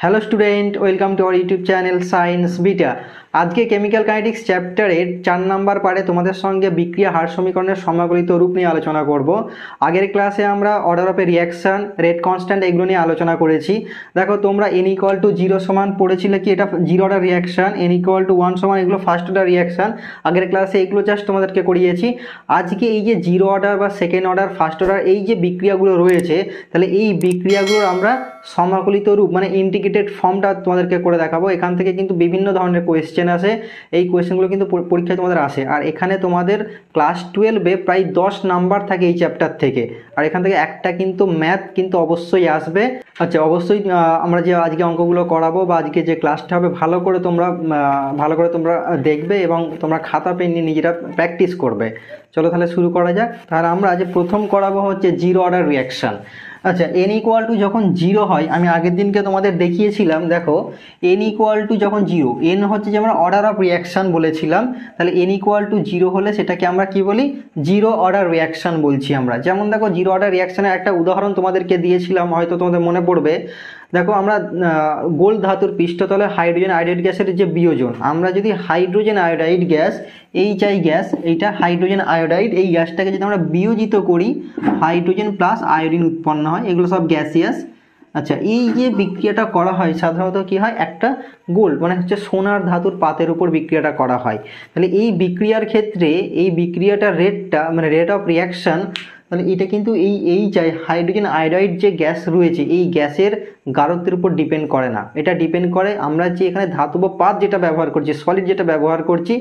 Hello student, welcome to our YouTube channel science beta. আজকে chemical kinetics চ্যাপ্টারের 4 number পার্টে তোমাদের সঙ্গে বিক্রিয়া হার সমীকরণের সমাকলিত রূপ নিয়ে আলোচনা করব। আগের ক্লাসে আমরা order of a reaction, rate constant এগুলো নিয়ে আলোচনা করেছি। দেখো তোমরা n = 0 সমান পড়েছিলে কি এটা জিরো অর্ডার রিয়াকশন, n = 1 সমান এগুলো ফার্স্ট অর্ডার রিয়াকশন। আগের ক্লাসে এগুলো জাস্ট তোমাদেরকে করিয়েছি। আজকে এই যে জিরো অর্ডার বা সেকেন্ড অর্ডার, ফার্স্ট অর্ডার এই যে বিক্রিয়াগুলো রয়েছে, তাহলে এই বিক্রিয়াগুলোর আমরা সমাকলিত রূপ মানে ইন্টিগ্রেটেড ফর্মটা তোমাদেরকে করে দেখাবো। এখান থেকে কিন্তু বিভিন্ন ধরনের কোয়েশ্চেন আসে, এই কোয়েশ্চেনগুলো কিন্তু পরীক্ষায় তোমাদের আসে। আর এখানে তোমাদের ক্লাস 12-এ প্রায় 10 নাম্বার থাকে এই চ্যাপ্টার থেকে, আর এখান থেকে একটা কিন্তু ম্যাথ কিন্তু অবশ্যই আসবে। আচ্ছা, অবশ্যই আমরা যে আজকে অঙ্কগুলো করাবো বা আজকে যে ক্লাসটা হবে ভালো করে তোমরা দেখবে এবং তোমরা খাতা পেন নিয়ে নিজেরা প্র্যাকটিস করবে। চলো তাহলে শুরু করা যাক। তাহলে আমরা আজ প্রথম করাবো হচ্ছে জিরো অর্ডার রিয়াকশন। আচ্ছা, n = যখন 0 হয়, আমি আগের দিনকে তোমাদের দেখিয়েছিলাম। দেখো n = যখন 0, n হচ্ছে যে আমরা অর্ডার অফ রিয়াকশন বলেছিলাম, তাহলে n = 0 হলে সেটাকে আমরা কি বলি? জিরো অর্ডার রিয়াকশন বলছি আমরা। যেমন দেখো জিরো অর্ডার রিয়াকশনের একটা উদাহরণ তোমাদেরকে দিয়েছিলাম, হয়তো তোমাদের মনে পড়বে। দেখো আমরা গোল ধাতুর পৃষ্ঠতলে হাইড্রোজেন আয়োডাইড গ্যাসের যে বিয়োজন, আমরা যদি hydrogen iodide gas, HI gas, এইটা হাইড্রোজেন আয়োডাইড, এই গ্যাসটাকে যদি আমরা বিয়োজিত করি, হাইড্রোজেন প্লাস আয়োডিন উৎপন্ন হয়, এগুলো সব গ্যাসিয়াস। আচ্ছা, এই যে বিক্রিয়াটা করা হয় সাধারণত কি হয়, একটা গোল্ড মানে হচ্ছে সোনার ধাতুর পাতের উপর বিক্রিয়াটা করা হয়। তাহলে এই বিক্রিয়ার ক্ষেত্রে এই বিক্রিয়াটার রেটটা মানে রেট অফ রিয়াকশন, তাহলে এটা কিন্তু এই চাই হাইড্রোজেন আয়োডাইড যে গ্যাস রয়েছে এই গ্যাসের গাঢ়ত্বের উপর ডিপেন্ড করে না, এটা ডিপেন্ড করে আমরা যে এখানে ধাতব পাত যেটা ব্যবহার করছি, সলিড যেটা ব্যবহার করছি,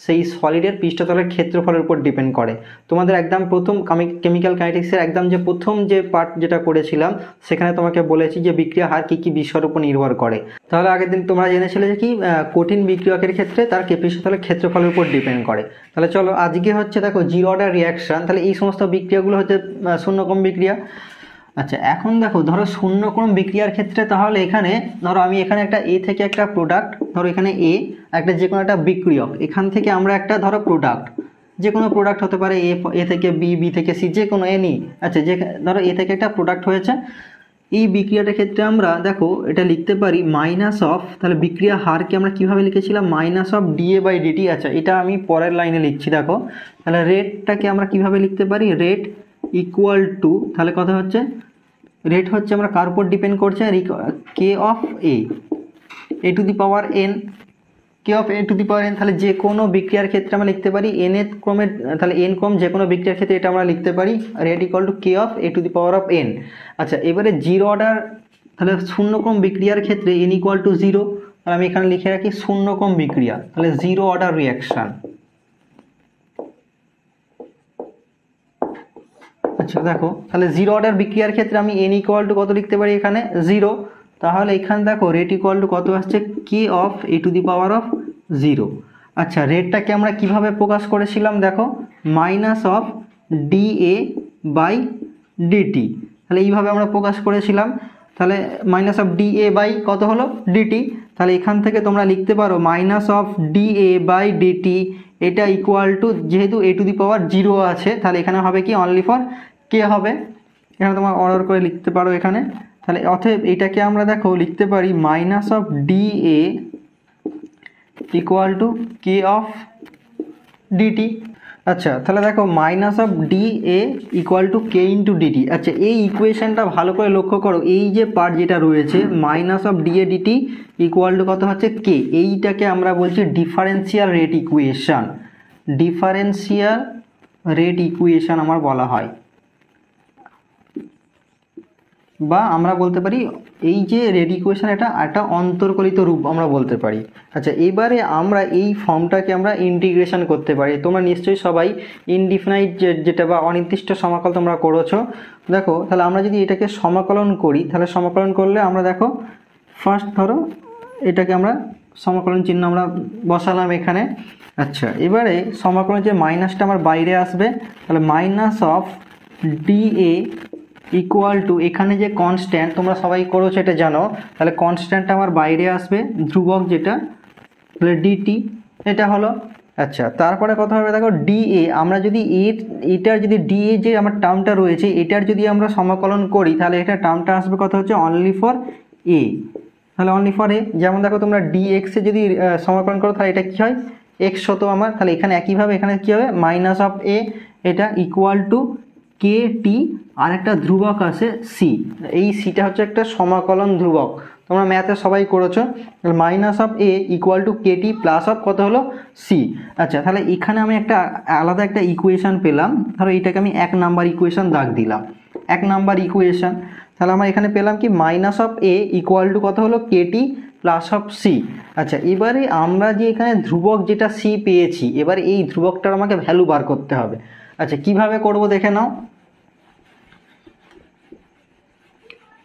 সেই সলিডের পৃষ্ঠতলের ক্ষেত্রফলের উপর ডিপেন্ড করে। তোমাদের একদম প্রথম কেমিক্যাল কাইনেটিক্সের একদম যে প্রথম যে পার্ট যেটা করেছিলাম, সেখানে তোমাকে বলেছি যে বিক্রিয়া হার কী কী বিষয়ের উপর নির্ভর করে। তাহলে আগের দিন তোমরা জেনেছিলে যে কি কঠিন বিক্রিয়কের ক্ষেত্রে তার পৃষ্ঠতলের ক্ষেত্রফলের উপর ডিপেন্ড করে। তাহলে চলো আজকে হচ্ছে দেখো জিরো অর্ডার রিয়াকশন, তাহলে এই সমস্ত বিক্রিয়াগুলো হচ্ছে শূন্যক্রম বিক্রিয়া। আচ্ছা, এখন দেখো ধরো শূন্যক্রম বিক্রিয়ার ক্ষেত্রে, তাহলে এখানে ধরো আমি এখানে একটা এ থেকে একটা প্রোডাক্ট, ধরো এখানে এ একটা যে কোনো একটা বিক্রিয়ক, এখান থেকে আমরা একটা ধরো প্রোডাক্ট, যে কোনো প্রোডাক্ট হতে পারে, এ থেকে বি, বি থেকে সি, যে কোনো এনি। আচ্ছা, যে ধরো এ থেকে একটা প্রোডাক্ট হয়েছে, এই বিক্রিয়াটার ক্ষেত্রে আমরা দেখো এটা লিখতে পারি মাইনাস অফ, তাহলে বিক্রিয়া হারকে আমরা কিভাবে লিখেছিলাম, মাইনাস অফ dA/dt। আচ্ছা, এটা আমি পরের লাইনে লিখছি। দেখো তাহলে রেটটাকে আমরা কিভাবে লিখতে পারি, রেট ইকুয়াল টু, তাহলে কথা হচ্ছে রেট হচ্ছে আমরা কার উপর ডিপেন্ড করছে, K of A to the power N, K of A to the power N. তাহলে যে কোনো বিক্রিয়ার ক্ষেত্রে আমরা লিখতে পারি এন এর ক্রমের, তাহলে এন ক্রম যে কোনো বিক্রিয়ার ক্ষেত্রে এটা আমরা লিখতে পারি rate equal to k of A to the power of N. আচ্ছা, এবারে জিরো অর্ডার, তাহলে শূন্যক্রম বিক্রিয়ার ক্ষেত্রে n = 0, তাহলে আমি এখানে লিখে রাখি শূন্যক্রম বিক্রিয়া, তাহলে জিরো অর্ডার রিয়াকশন। আচ্ছা দেখো, তাহলে জিরো অর্ডার বিক্রিয়ার ক্ষেত্রে আমি n = কত লিখতে পারি, এখানে 0। তাহলে এখানে দেখো রেট ইকুয়াল টু কত আসছে, K of A to the power of 0। আচ্ছা, রেটটাকে আমরা কিভাবে প্রকাশ করেছিলাম, দেখো মাইনাস অফ dA/dt, তাহলে এইভাবে আমরা প্রকাশ করেছিলাম। তাহলে মাইনাস অফ dA/ কত হলো dt, তাহলে এখান থেকে তোমরা লিখতে পারো মাইনাস অফ dA/dt, এটা ইকুয়াল টু, যেহেতু এ টু দি পাওয়ার 0 আছে, তাহলে এখানে হবে কি অনলি ফর কে হবে, এখানে তোমরা অর্ডার করে লিখতে পারো এখানে। তাহলে অতএব এটাকে আমরা দেখো লিখতে পারি minus of dA equal to k of dt। আচ্ছা, তাহলে দেখো minus of dA equal to K into dt। আচ্ছা, এই ইকুয়েশনটা ভালো করে লক্ষ্য করো, এই যে পার্ট যেটা রয়েছে minus of dA/dt equal to কত হচ্ছে কে, এইটাকে আমরা বলছি differential rate equation, differential rate equation আমার বলা হয়, বা আমরা বলতে পারি এই যে রেট ইকুয়েশন এটা একটা অন্তর্কলিত রূপ আমরা বলতে পারি। আচ্ছা, এবারে আমরা এই ফর্মটাকে আমরা ইন্টিগ্রেশন করতে পারি। তোমরা নিশ্চয়ই সবাই ইনডিফিনাইট যেটা বা অনির্দিষ্ট সমাকল তোমরা করেছো। দেখো তাহলে আমরা যদি এটাকে সমাকলন করি, তাহলে সমাকলন করলে আমরা দেখো ফার্স্ট ধরো এটাকে আমরা সমাকলন চিহ্ন আমরা বসালাম এখানে। আচ্ছা, এবারে সমাকলন যে মাইনাসটা আমার বাইরে আসবে, তাহলে minus of dA equal to, এখানে যে কনস্ট্যান্ট তোমরা সবাই করেছো এটা জানো, তাহলে কনস্ট্যান্টটা আমার বাইরে আসবে ধ্রুবক যেটা, তাহলে dt এটা হলো। আচ্ছা, তারপরে কথা হবে দেখো dA, আমরা যদি এটার যদি dA যে আমার টার্মটা রয়েছে এটার যদি আমরা সমাকলন করি, তাহলে এটা টার্মটা আসবে কত হচ্ছে অনলি ফর a, তাহলে অনলি ফর এ, যেমন দেখো তোমরা dx এ যদি সমাকলন করো তাহলে এটা কি হয় x শত আমার, তাহলে এখানে একইভাবে এখানে কি হবে মাইনাস অফ a, এটা ইকুয়াল টু কে টি, আর একটা ধ্রুবক আছে সি, এই সিটা হচ্ছে একটা সমাকলন ধ্রুবক, তোমরা ম্যাথে সবাই করেছো। Minus of A equal to K T plus of কত হলো সি। আচ্ছা, তাহলে এখানে আমি একটা আলাদা একটা ইকুয়েশন পেলাম, ধরো এটাকে আমি 1 নাম্বার ইকুয়েশন দাগ দিলাম, 1 নাম্বার ইকুয়েশন। তাহলে আমরা এখানে পেলাম কি minus of A equal to কত হলো কে টি প্লাস অফ সি। আচ্ছা, এবারে আমরা যে এখানে ধ্রুবক যেটা সি পেয়েছি, এবারে এই ধ্রুবকটার আমাকে ভ্যালু বার করতে হবে। আচ্ছা, কিভাবে করব দেখে নাও।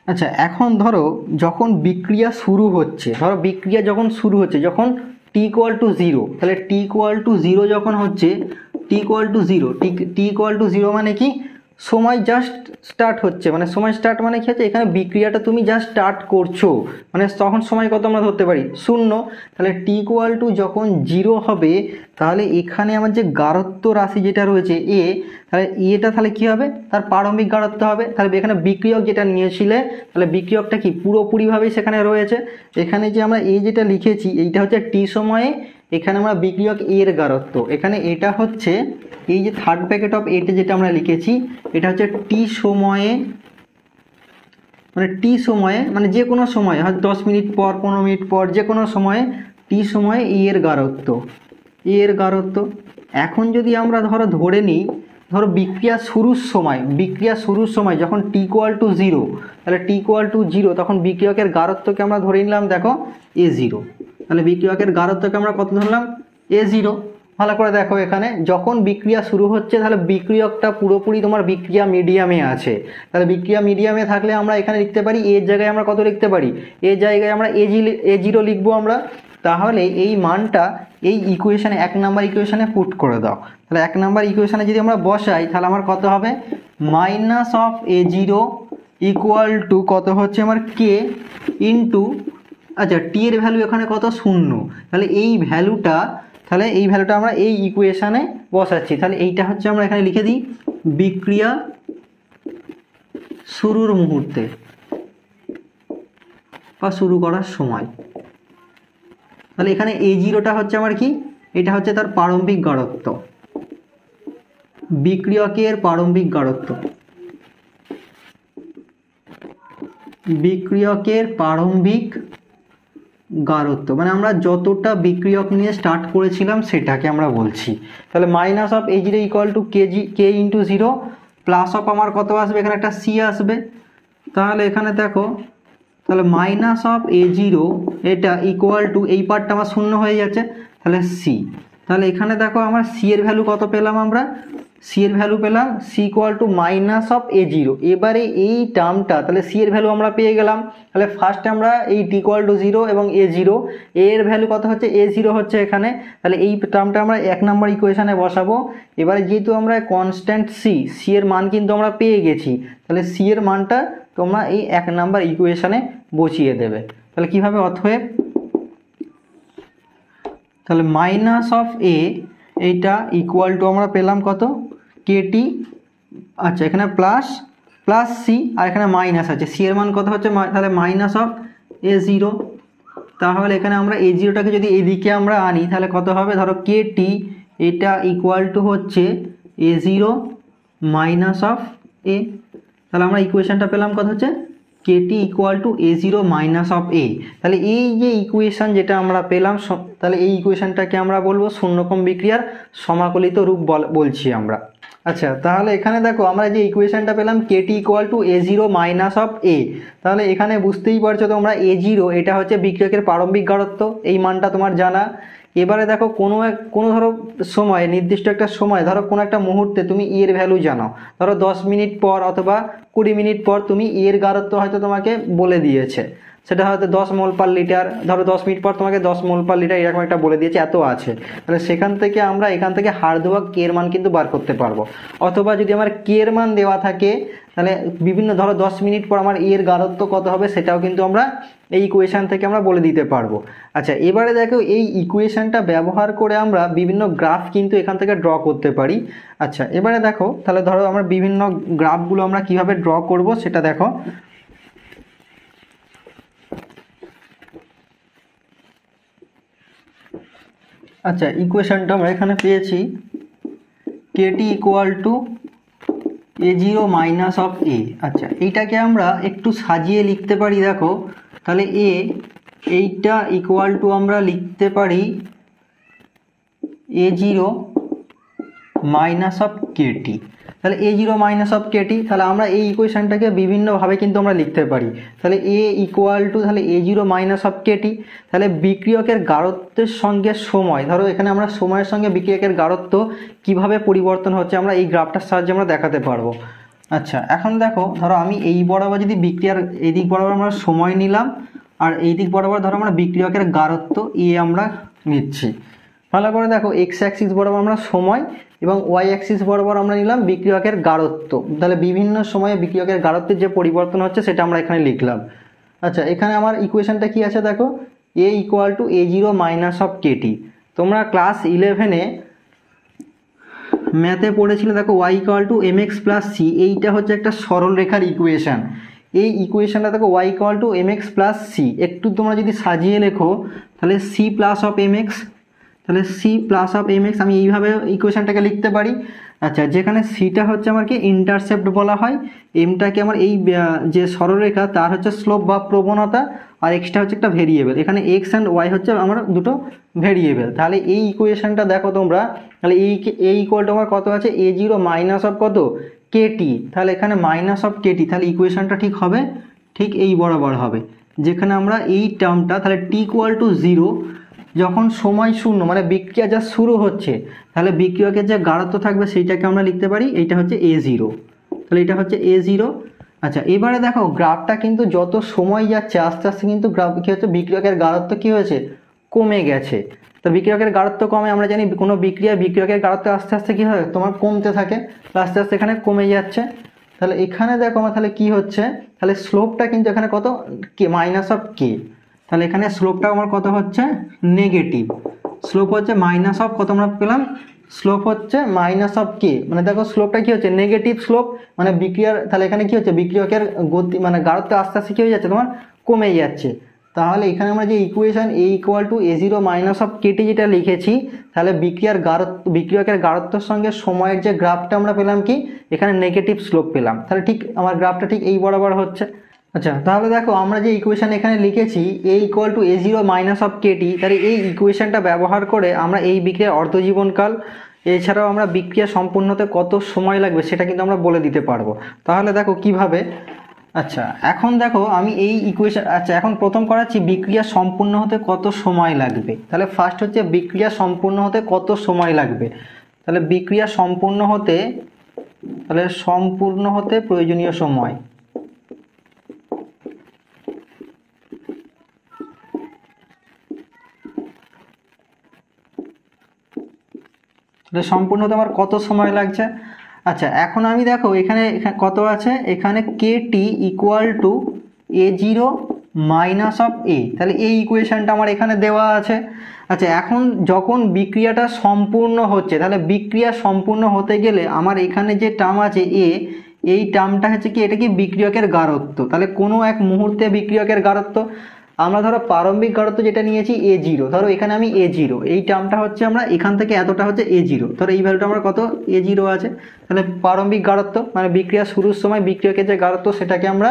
আচ্ছা, এখন ধরো যখন বিক্রিয়া শুরু হচ্ছে, ধরো বিক্রিয়া যখন শুরু হচ্ছে, যখন টি ইকুয়াল টু জিরো, তাহলে টি ইকুয়াল টু জিরো যখন হচ্ছে, T equal to zero, T equal to zero মানে কি সময় জাস্ট স্টার্ট হচ্ছে, মানে সময় স্টার্ট মানে কি হচ্ছে এখানে বিক্রিয়াটা তুমি জাস্ট স্টার্ট করছো, মানে তখন সময় কত আমরা ধরতে পারি শূন্য। তাহলে টি ইকুয়াল টু যখন জিরো হবে, তাহলে এখানে আমার যে গাঢ়ত্ব রাশি যেটা রয়েছে এ, তাহলে এটা তাহলে কি হবে তার প্রারম্ভিক গাঢ়ত্ব হবে। তাহলে এখানে বিক্রিয়ক যেটা নিয়েছিলে, তাহলে বিক্রিয়কটা কি পুরোপুরিভাবেই সেখানে রয়েছে। এখানে যে আমরা এই যেটা লিখেছি এইটা হচ্ছে টি সময়ে, এখানে আমরা বিক্রিয়ক এর গাঢ়ত্ব, এখানে এটা হচ্ছে এই যে থার্ড ব্র্যাকেট অফ এটা যেটা আমরা লিখেছি, এটা হচ্ছে টি সময়ে, মানে টি সময়ে মানে যে কোনো সময়, হয়তো 10 মিনিট পর 15 মিনিট পর যে কোনো সময়ে টি সময়ে এর গাঢ়ত্ব, এর গাঢ়ত্ব। এখন যদি আমরা ধরে নিই, ধরো বিক্রিয়া শুরুর সময় যখন টি ইকুয়াল টু জিরো, তাহলে টি ইকুয়াল টু জিরো তখন বিক্রিয়কের গাঢ়ত্বকে আমরা ধরে নিলাম দেখো এ জিরো। তাহলে বিক্রিয়কের গাঢ়ত্বকে আমরা কত ধরলাম এ জিরো। ভালো করে দেখো, এখানে যখন বিক্রিয়া শুরু হচ্ছে তাহলে বিক্রিয়কটা পুরোপুরি তোমার বিক্রিয়া মিডিয়ামে আছে, তাহলে বিক্রিয়া মিডিয়ামে থাকলে আমরা এখানে লিখতে পারি এর জায়গায় আমরা কত লিখতে পারি, এর জায়গায় আমরা এ জিরো লিখবো আমরা। তাহলে এই মানটা এই ইকুয়েশনে 1 নাম্বার ইকুয়েশনে পুট করে দাও। তাহলে 1 নাম্বার ইকুয়েশনে যদি আমরা বসাই তাহলে আমার কত হবে minus of A zero equal to কত হচ্ছে আমার কে ইন্টু, আচ্ছা টি এর ভ্যালু এখানে কত শূন্য, তাহলে এই ভ্যালুটা আমরা এই ইকুয়েশনে বসাচ্ছি। তাহলে এইটা হচ্ছে আমরা এখানে লিখে দিই বিক্রিয়া শুরুর মুহূর্তে বা শুরু করার সময়। তাহলে এখানে এ জিরোটা হচ্ছে আমার কি, এটা হচ্ছে তার প্রারম্ভিক গাঢ়ত্ব, বিক্রিয়কের প্রারম্ভিক গাঢ়ত্ব, বিক্রিয়কের প্রারম্ভিক গাঢ়ত্ব মানে আমরা যতটা বিক্রিয়ক নিয়ে স্টার্ট করেছিলাম সেটাকে আমরা বলছি। তাহলে minus of A zero equal to K into zero plus of আমার কত আসবে, এখানে একটা সি আসবে। তাহলে এখানে দেখো, তাহলে মাইনাস অফ এ জিরো এটা ইকুয়াল টু এই পার্টটা আমার শূন্য হয়ে যাচ্ছে, তাহলে সি। তাহলে এখানে দেখো আমার সি এর ভ্যালু কত পেলাম, আমরা সি এর ভ্যালু পেলাম C equal to minus of A zero. এবারে এই টার্মটা তাহলে সি এর ভ্যালু আমরা পেয়ে গেলাম। তাহলে ফার্স্টে আমরা এই টি ইকুয়াল টু জিরো এবং এ জিরো, এর ভ্যালু কত হচ্ছে এ জিরো হচ্ছে এখানে, তাহলে এই টার্মটা আমরা 1 নম্বর ইকুয়েশনে বসাবো। এবারে যেহেতু আমরা কনস্ট্যান্ট সি এর মান কিন্তু আমরা পেয়ে গেছি, তাহলে সি এর মানটা তোমরা এই 1 নম্বর ইকুয়েশনে বসিয়ে দেবে। তাহলে কিভাবে, অতএব তাহলে মাইনাস অফ এ এইটা ইকুয়াল টু আমরা পেলাম কত কেটি, আচ্ছা এখানে প্লাস সি আর এখানে মাইনাস আছে, সি এর মান কত হচ্ছে তাহলে মাইনাস অফ এ জিরো। তাহলে এখানে আমরা এ জিরোটাকে যদি এদিকে আমরা আনি তাহলে কত হবে, ধরো কেটি এটা ইকুয়াল টু হচ্ছে A zero minus of A. তাহলে আমরা ইকুয়েশনটা পেলাম কত হচ্ছে K T equal to A zero minus of A. তাহলে এই যে ইকুয়েশন যেটা আমরা পেলাম, তাহলে এই ইকুয়েশনটাকে আমরা বলবো শূন্যক্রম বিক্রিয়ার সমাকলিত রূপ বলছি আমরা। আচ্ছা, তাহলে এখানে দেখো আমরা যে ইকুয়েশনটা পেলাম K T equal to A zero minus of A, তাহলে এখানে বুঝতেই পারছো তোমরা এ জিরো এটা হচ্ছে বিক্রিয়কের প্রারম্ভিক গাঢ়ত্ব, এই মানটা তোমার জানা। এবারে দেখো কোনো ধরো সময়, নির্দিষ্ট একটা সময়, ধরো কোনো একটা মুহূর্তে তুমি এর ভ্যালু জানো, ধরো 10 মিনিট পর অথবা 20 মিনিট পর তুমি এর গাঢ়ত্ব হয়তো তোমাকে বলে দিয়েছে, সেটা হয়তো 10 মোল পার লিটার, ধরো 10 মিনিট পর তোমাকে 10 মোল পার লিটার এরকম একটা বলে দিয়েছে, এত আছে। তাহলে সেখান থেকে আমরা এখান থেকে হার দেওয়া কে এর মান কিন্তু বার করতে পারবো। অথবা যদি আমার কে এর মান দেওয়া থাকে তাহলে বিভিন্ন ধরো 10 মিনিট পর আমার এর গাঢ়ত্ব কত হবে সেটাও কিন্তু আমরা এই ইকুয়েশন থেকে আমরা বলে দিতে পারবো। আচ্ছা, এবারে দেখো এই ইকুয়েশনটা ব্যবহার করে আমরা বিভিন্ন গ্রাফ কিন্তু এখান থেকে ড্র করতে পারি। আচ্ছা, এবারে দেখো তাহলে ধরো আমরা বিভিন্ন গ্রাফগুলো আমরা কিভাবে ড্র করব সেটা দেখো। আচ্ছা, ইকুয়েশনটা আমরা এখানে পেয়েছি K T equal to a0 minus of A. আচ্ছা, এইটাকে আমরা একটু সাজিয়ে লিখতে পারি। দেখো তাহলে এইটা ইকুয়াল টু আমরা লিখতে পারি a0 মাইনাস অফ কেটি। তাহলে a0 মাইনাস অফ কেটি, তাহলে আমরা এই ইকুয়েশনটাকে বিভিন্নভাবে কিন্তু আমরা লিখতে পারি। তাহলে a ইকুয়াল টু তাহলে a0 মাইনাস অফ কেটি। তাহলে বিক্রিয়কের গাঢ়ত্বের সঙ্গে সময়, ধরো এখানে আমরা সময়ের সঙ্গে বিক্রিয়কের গাঢ়ত্ব কিভাবে পরিবর্তন হচ্ছে আমরা এই গ্রাফটার সাহায্যে আমরা দেখাতে পারবো। আচ্ছা, এখন দেখো, ধরো আমি এই বরাবর যদি বিক্রিয়ার এই দিক বরাবর আমরা সময় নিলাম, আর এই দিক বরাবর ধরো আমরা বিক্রিয়কের গাঢ়ত্ব আমরা নিচ্ছি। ভালো করে দেখো, এক্স অ্যাক্সিস বরাবর আমরা সময় এবং ওয়াই অ্যাক্সিস বরাবর আমরা নিলাম বিক্রিয়কের গাঢ়ত্ব। তাহলে বিভিন্ন সময়ে বিক্রিয়কের গাঢ়ত্বের যে পরিবর্তন হচ্ছে সেটা আমরা এখানে লিখলাম। আচ্ছা, এখানে আমার ইকুয়েশনটা কি আছে দেখো, A equal to a0 minus of K T. তোমরা ক্লাস 11-এ ম্যাথে পড়েছিলে, দেখো Y equal to mx plus C. এইটা হচ্ছে একটা সরল রেখার ইকুয়েশন। এই ইকুয়েশনটা দেখো Y equal to mx plus C, একটু তোমরা যদি সাজিয়ে লেখো তাহলে সি প্লাস অফ mx, তাহলে সি প্লাস অফ mx আমি এইভাবে ইকুয়েশনটাকে লিখতে পারি। আচ্ছা, যেখানে সিটা হচ্ছে আমার কি ইন্টারসেপ্ট বলা হয়, এমটাকে আমার এই যে সরলরেখা তার হচ্ছে স্লোপ বা প্রবণতা, আর এক্সটা হচ্ছে একটা ভেরিয়েবল। এখানে এক্স অ্যান্ড ওয়াই হচ্ছে আমার দুটো ভেরিয়েবল। তাহলে এই ইকুয়েশনটা দেখো তোমরা, তাহলে এই ইকুয়াল টু আমার কত আছে, a0 মাইনাস অফ কত কেটি। তাহলে এখানে মাইনাস অফ কেটি, তাহলে ইকুয়েশনটা ঠিক হবে ঠিক এই বরাবর হবে, যেখানে আমরা এই টার্মটা তাহলে টি ইকুয়াল টু 0 যখন সময় শূন্য মানে বিক্রিয়া যা শুরু হচ্ছে, তাহলে বিক্রিয়কের যে গাঢ়ত্ব থাকবে সেইটাকে আমরা লিখতে পারি এইটা হচ্ছে a0। তাহলে এটা হচ্ছে a0। আচ্ছা, এবারে দেখো গ্রাফটা কিন্তু যত সময় যাচ্ছে আস্তে আস্তে কিন্তু গ্রাফ কী হচ্ছে, বিক্রিয়কের গাঢ়ত্ব কী হয়েছে, কমে গেছে। তো বিক্রিয়কের গাঢ়ত্ব কমে, আমরা জানি কোনো বিক্রিয়কের গাঢ়ত্ব আস্তে আস্তে কী হয়, তোমার কমতে থাকে, আস্তে আস্তে এখানে কমে যাচ্ছে। তাহলে এখানে দেখো আমার তাহলে কী হচ্ছে, তাহলে স্লোপটা কিন্তু এখানে কত, কে মাইনাস অফ কে। তাহলে এখানে স্লোপটা আমার কত হচ্ছে, নেগেটিভ। স্লোপ হচ্ছে মাইনাস অফ কত আমরা পেলাম, স্লোপ হচ্ছে মাইনাস অফ কে। মানে দেখো স্লোপটা কি হচ্ছে, নেগেটিভ স্লোপ, মানে বিক্রিয়ার, তাহলে এখানে কি হচ্ছে, বিক্রিয়কের গতি মানে গাঢ়ত্ব আস্তে আস্তে কি হয়ে যাচ্ছে, তোমার কমে যাচ্ছে। তাহলে এখানে আমরা যে equation A equal to a0 minus of kt যেটা লিখেছি, তাহলে বিক্রিয়কের গাঢ়ত্বের সঙ্গে সময়ের যে গ্রাফটা আমরা পেলাম কি, এখানে নেগেটিভ স্লোপ পেলাম। তাহলে ঠিক আমার গ্রাফটা ঠিক এই বরাবর হচ্ছে। আচ্ছা, তাহলে দেখো আমরা যে ইকুয়েশন এখানে লিখেছি a equal to a0 minus of kt, তাহলে এই ইকুয়েশনটা ব্যবহার করে আমরা এই বিক্রিয়ার অর্ধজীবনকাল, এছাড়াও আমরা বিক্রিয়া সম্পূর্ণ হতে কত সময় লাগবে সেটা কিন্তু আমরা বলে দিতে পারবো। তাহলে দেখো কিভাবে। আচ্ছা, এখন দেখো আমি এই ইকুয়েশন, আচ্ছা এখন প্রথম করাচ্ছি বিক্রিয়া সম্পূর্ণ হতে কত সময় লাগবে। তাহলে ফার্স্ট হচ্ছে বিক্রিয়া সম্পূর্ণ হতে কত সময় লাগবে। তাহলে বিক্রিয়া সম্পূর্ণ হতে প্রয়োজনীয় সময়, সম্পূর্ণ হতে আমার কত সময় লাগছে। আচ্ছা, এখন আমি দেখো এখানে কত আছে, এখানে Katie equal to a0 minus of A. তাহলে এই ইকুয়েশনটা আমার এখানে দেওয়া আছে। আচ্ছা, এখন যখন বিক্রিয়াটা সম্পূর্ণ হচ্ছে, তাহলে বিক্রিয়া সম্পূর্ণ হতে গেলে আমার এখানে যে টার্ম আছে এই টার্মটা হচ্ছে কি, এটা কি বিক্রিয়কের গাঢ়ত্ব। তাহলে কোনো এক মুহূর্তে বিক্রিয়কের গাঢ়ত্ব, আমরা ধরো প্রারম্ভিক গাঢ়ত্ব যেটা নিয়েছি a0, ধরো এখানে আমি a0, এই টার্মটা হচ্ছে আমরা এখান থেকে এতটা হচ্ছে a0, ধরো এই ভ্যালুটা আমার কত a0 আছে। তাহলে প্রারম্ভিক গাঢ়ত্ব মানে বিক্রিয়া শুরুর সময় বিক্রিয়কের যে গাঢ়ত্ব সেটাকে আমরা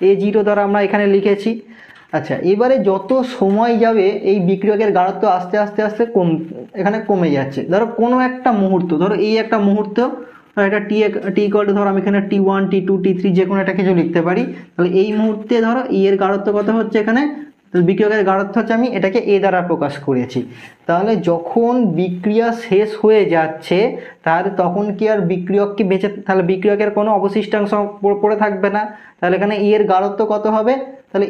a0 দ্বারা আমরা এখানে লিখেছি। আচ্ছা, এবারে যত সময় যাবে এই বিক্রিয়কের গাঢ়ত্ব আস্তে আস্তে আস্তে এখানে কমে যাচ্ছে। ধরো কোনো একটা মুহূর্ত, ধরো এই একটা মুহূর্ত, এটা টি ইকুয়াল টু ধরো আমি এখানে t1 t2 t3 যে কোনো একটা কিছু লিখতে পারি। তাহলে এই মুহূর্তে ধরো এর গাঢ়ত্ব কত হচ্ছে, এখানে বিক্রিয়কের গাঢ়ত্ব হচ্ছে আমি এটাকে এ দ্বারা প্রকাশ করেছি। তাহলে যখন বিক্রিয়া শেষ হয়ে যাচ্ছে তাহলে তখন কি আর বিক্রিয়ক কি বেঁচে, তাহলে বিক্রিয়কের কোনো অবশিষ্টাংশ পড়ে থাকবে না। তাহলে এখানে এর গাঢ়ত্ব কত হবে, তাহলে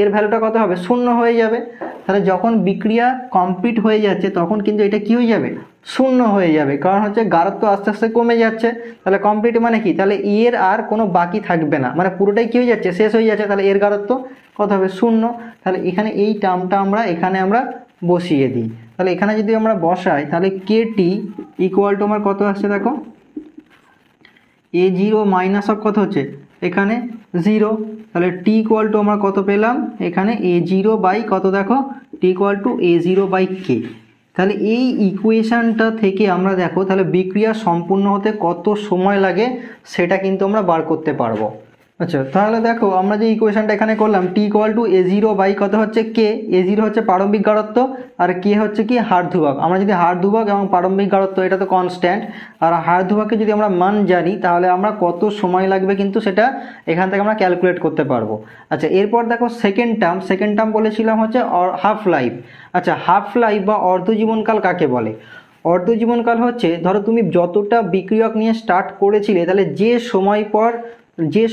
এর ভ্যালুটা কত হবে, 0 হয়ে যাবে। তাহলে যখন বিক্রিয়া কমপ্লিট হয়ে যাচ্ছে তখন কিন্তু এটা কি হয়ে যাবে, 0 হয়ে যাবে, কারণ হচ্ছে গাঢ়ত্ব আস্তে আস্তে কমে যাচ্ছে। তাহলে কমপ্লিট মানে কি, তাহলে এর আর কোনো বাকি থাকবে না, মানে পুরোটাই কি হয়ে যাচ্ছে, শেষ হয়ে যাচ্ছে। তাহলে এর গাঢ়ত্ব কত হবে, 0। তাহলে এখানে এই টার্মটা আমরা বসিয়ে দিই। তাহলে এখানে যদি আমরা বসাই তাহলে কেটি ইকুয়াল টু আমার কত আসছে দেখো, a0 মাইনাস অফ কত হচ্ছে এখানে 0। তাহলে টি ইকুয়াল টু আমরা কত পেলাম, এখানে a0 বাই কত দেখো, টি ইকুয়াল টু a0 বাই কে। তাহলে এই ইকুয়েশানটা থেকে আমরা দেখো তাহলে বিক্রিয়া সম্পূর্ণ হতে কত সময় লাগে সেটা কিন্তু আমরা বার করতে পারবো। আচ্ছা, তাহলে দেখো আমরা যে ইকুয়েশনটা এখানে করলাম টি ইকুয়াল টু A0 বাই কত হচ্ছে কে। A0 হচ্ছে প্রারম্ভিক গাঢ়ত্ব আর কে হচ্ছে কি হার ধ্রুবক। আমরা যদি হার ধ্রুবক এবং প্রারম্ভিক গাঢ়ত্ব এটা তো কনস্ট্যান্ট, আর হার ধ্রুবককে যদি আমরা মান জানি তাহলে আমরা কত সময় লাগবে কিন্তু সেটা এখান থেকে আমরা ক্যালকুলেট করতে পারবো। আচ্ছা, এরপর দেখো সেকেন্ড টার্ম বলেছিলাম হচ্ছে হাফ লাইফ। আচ্ছা, হাফ লাইফ বা অর্ধজীবনকাল কাকে বলে? অর্ধজীবনকাল হচ্ছে ধরো তুমি যতটা বিক্রিয়ক নিয়ে স্টার্ট করেছিলে তাহলে যে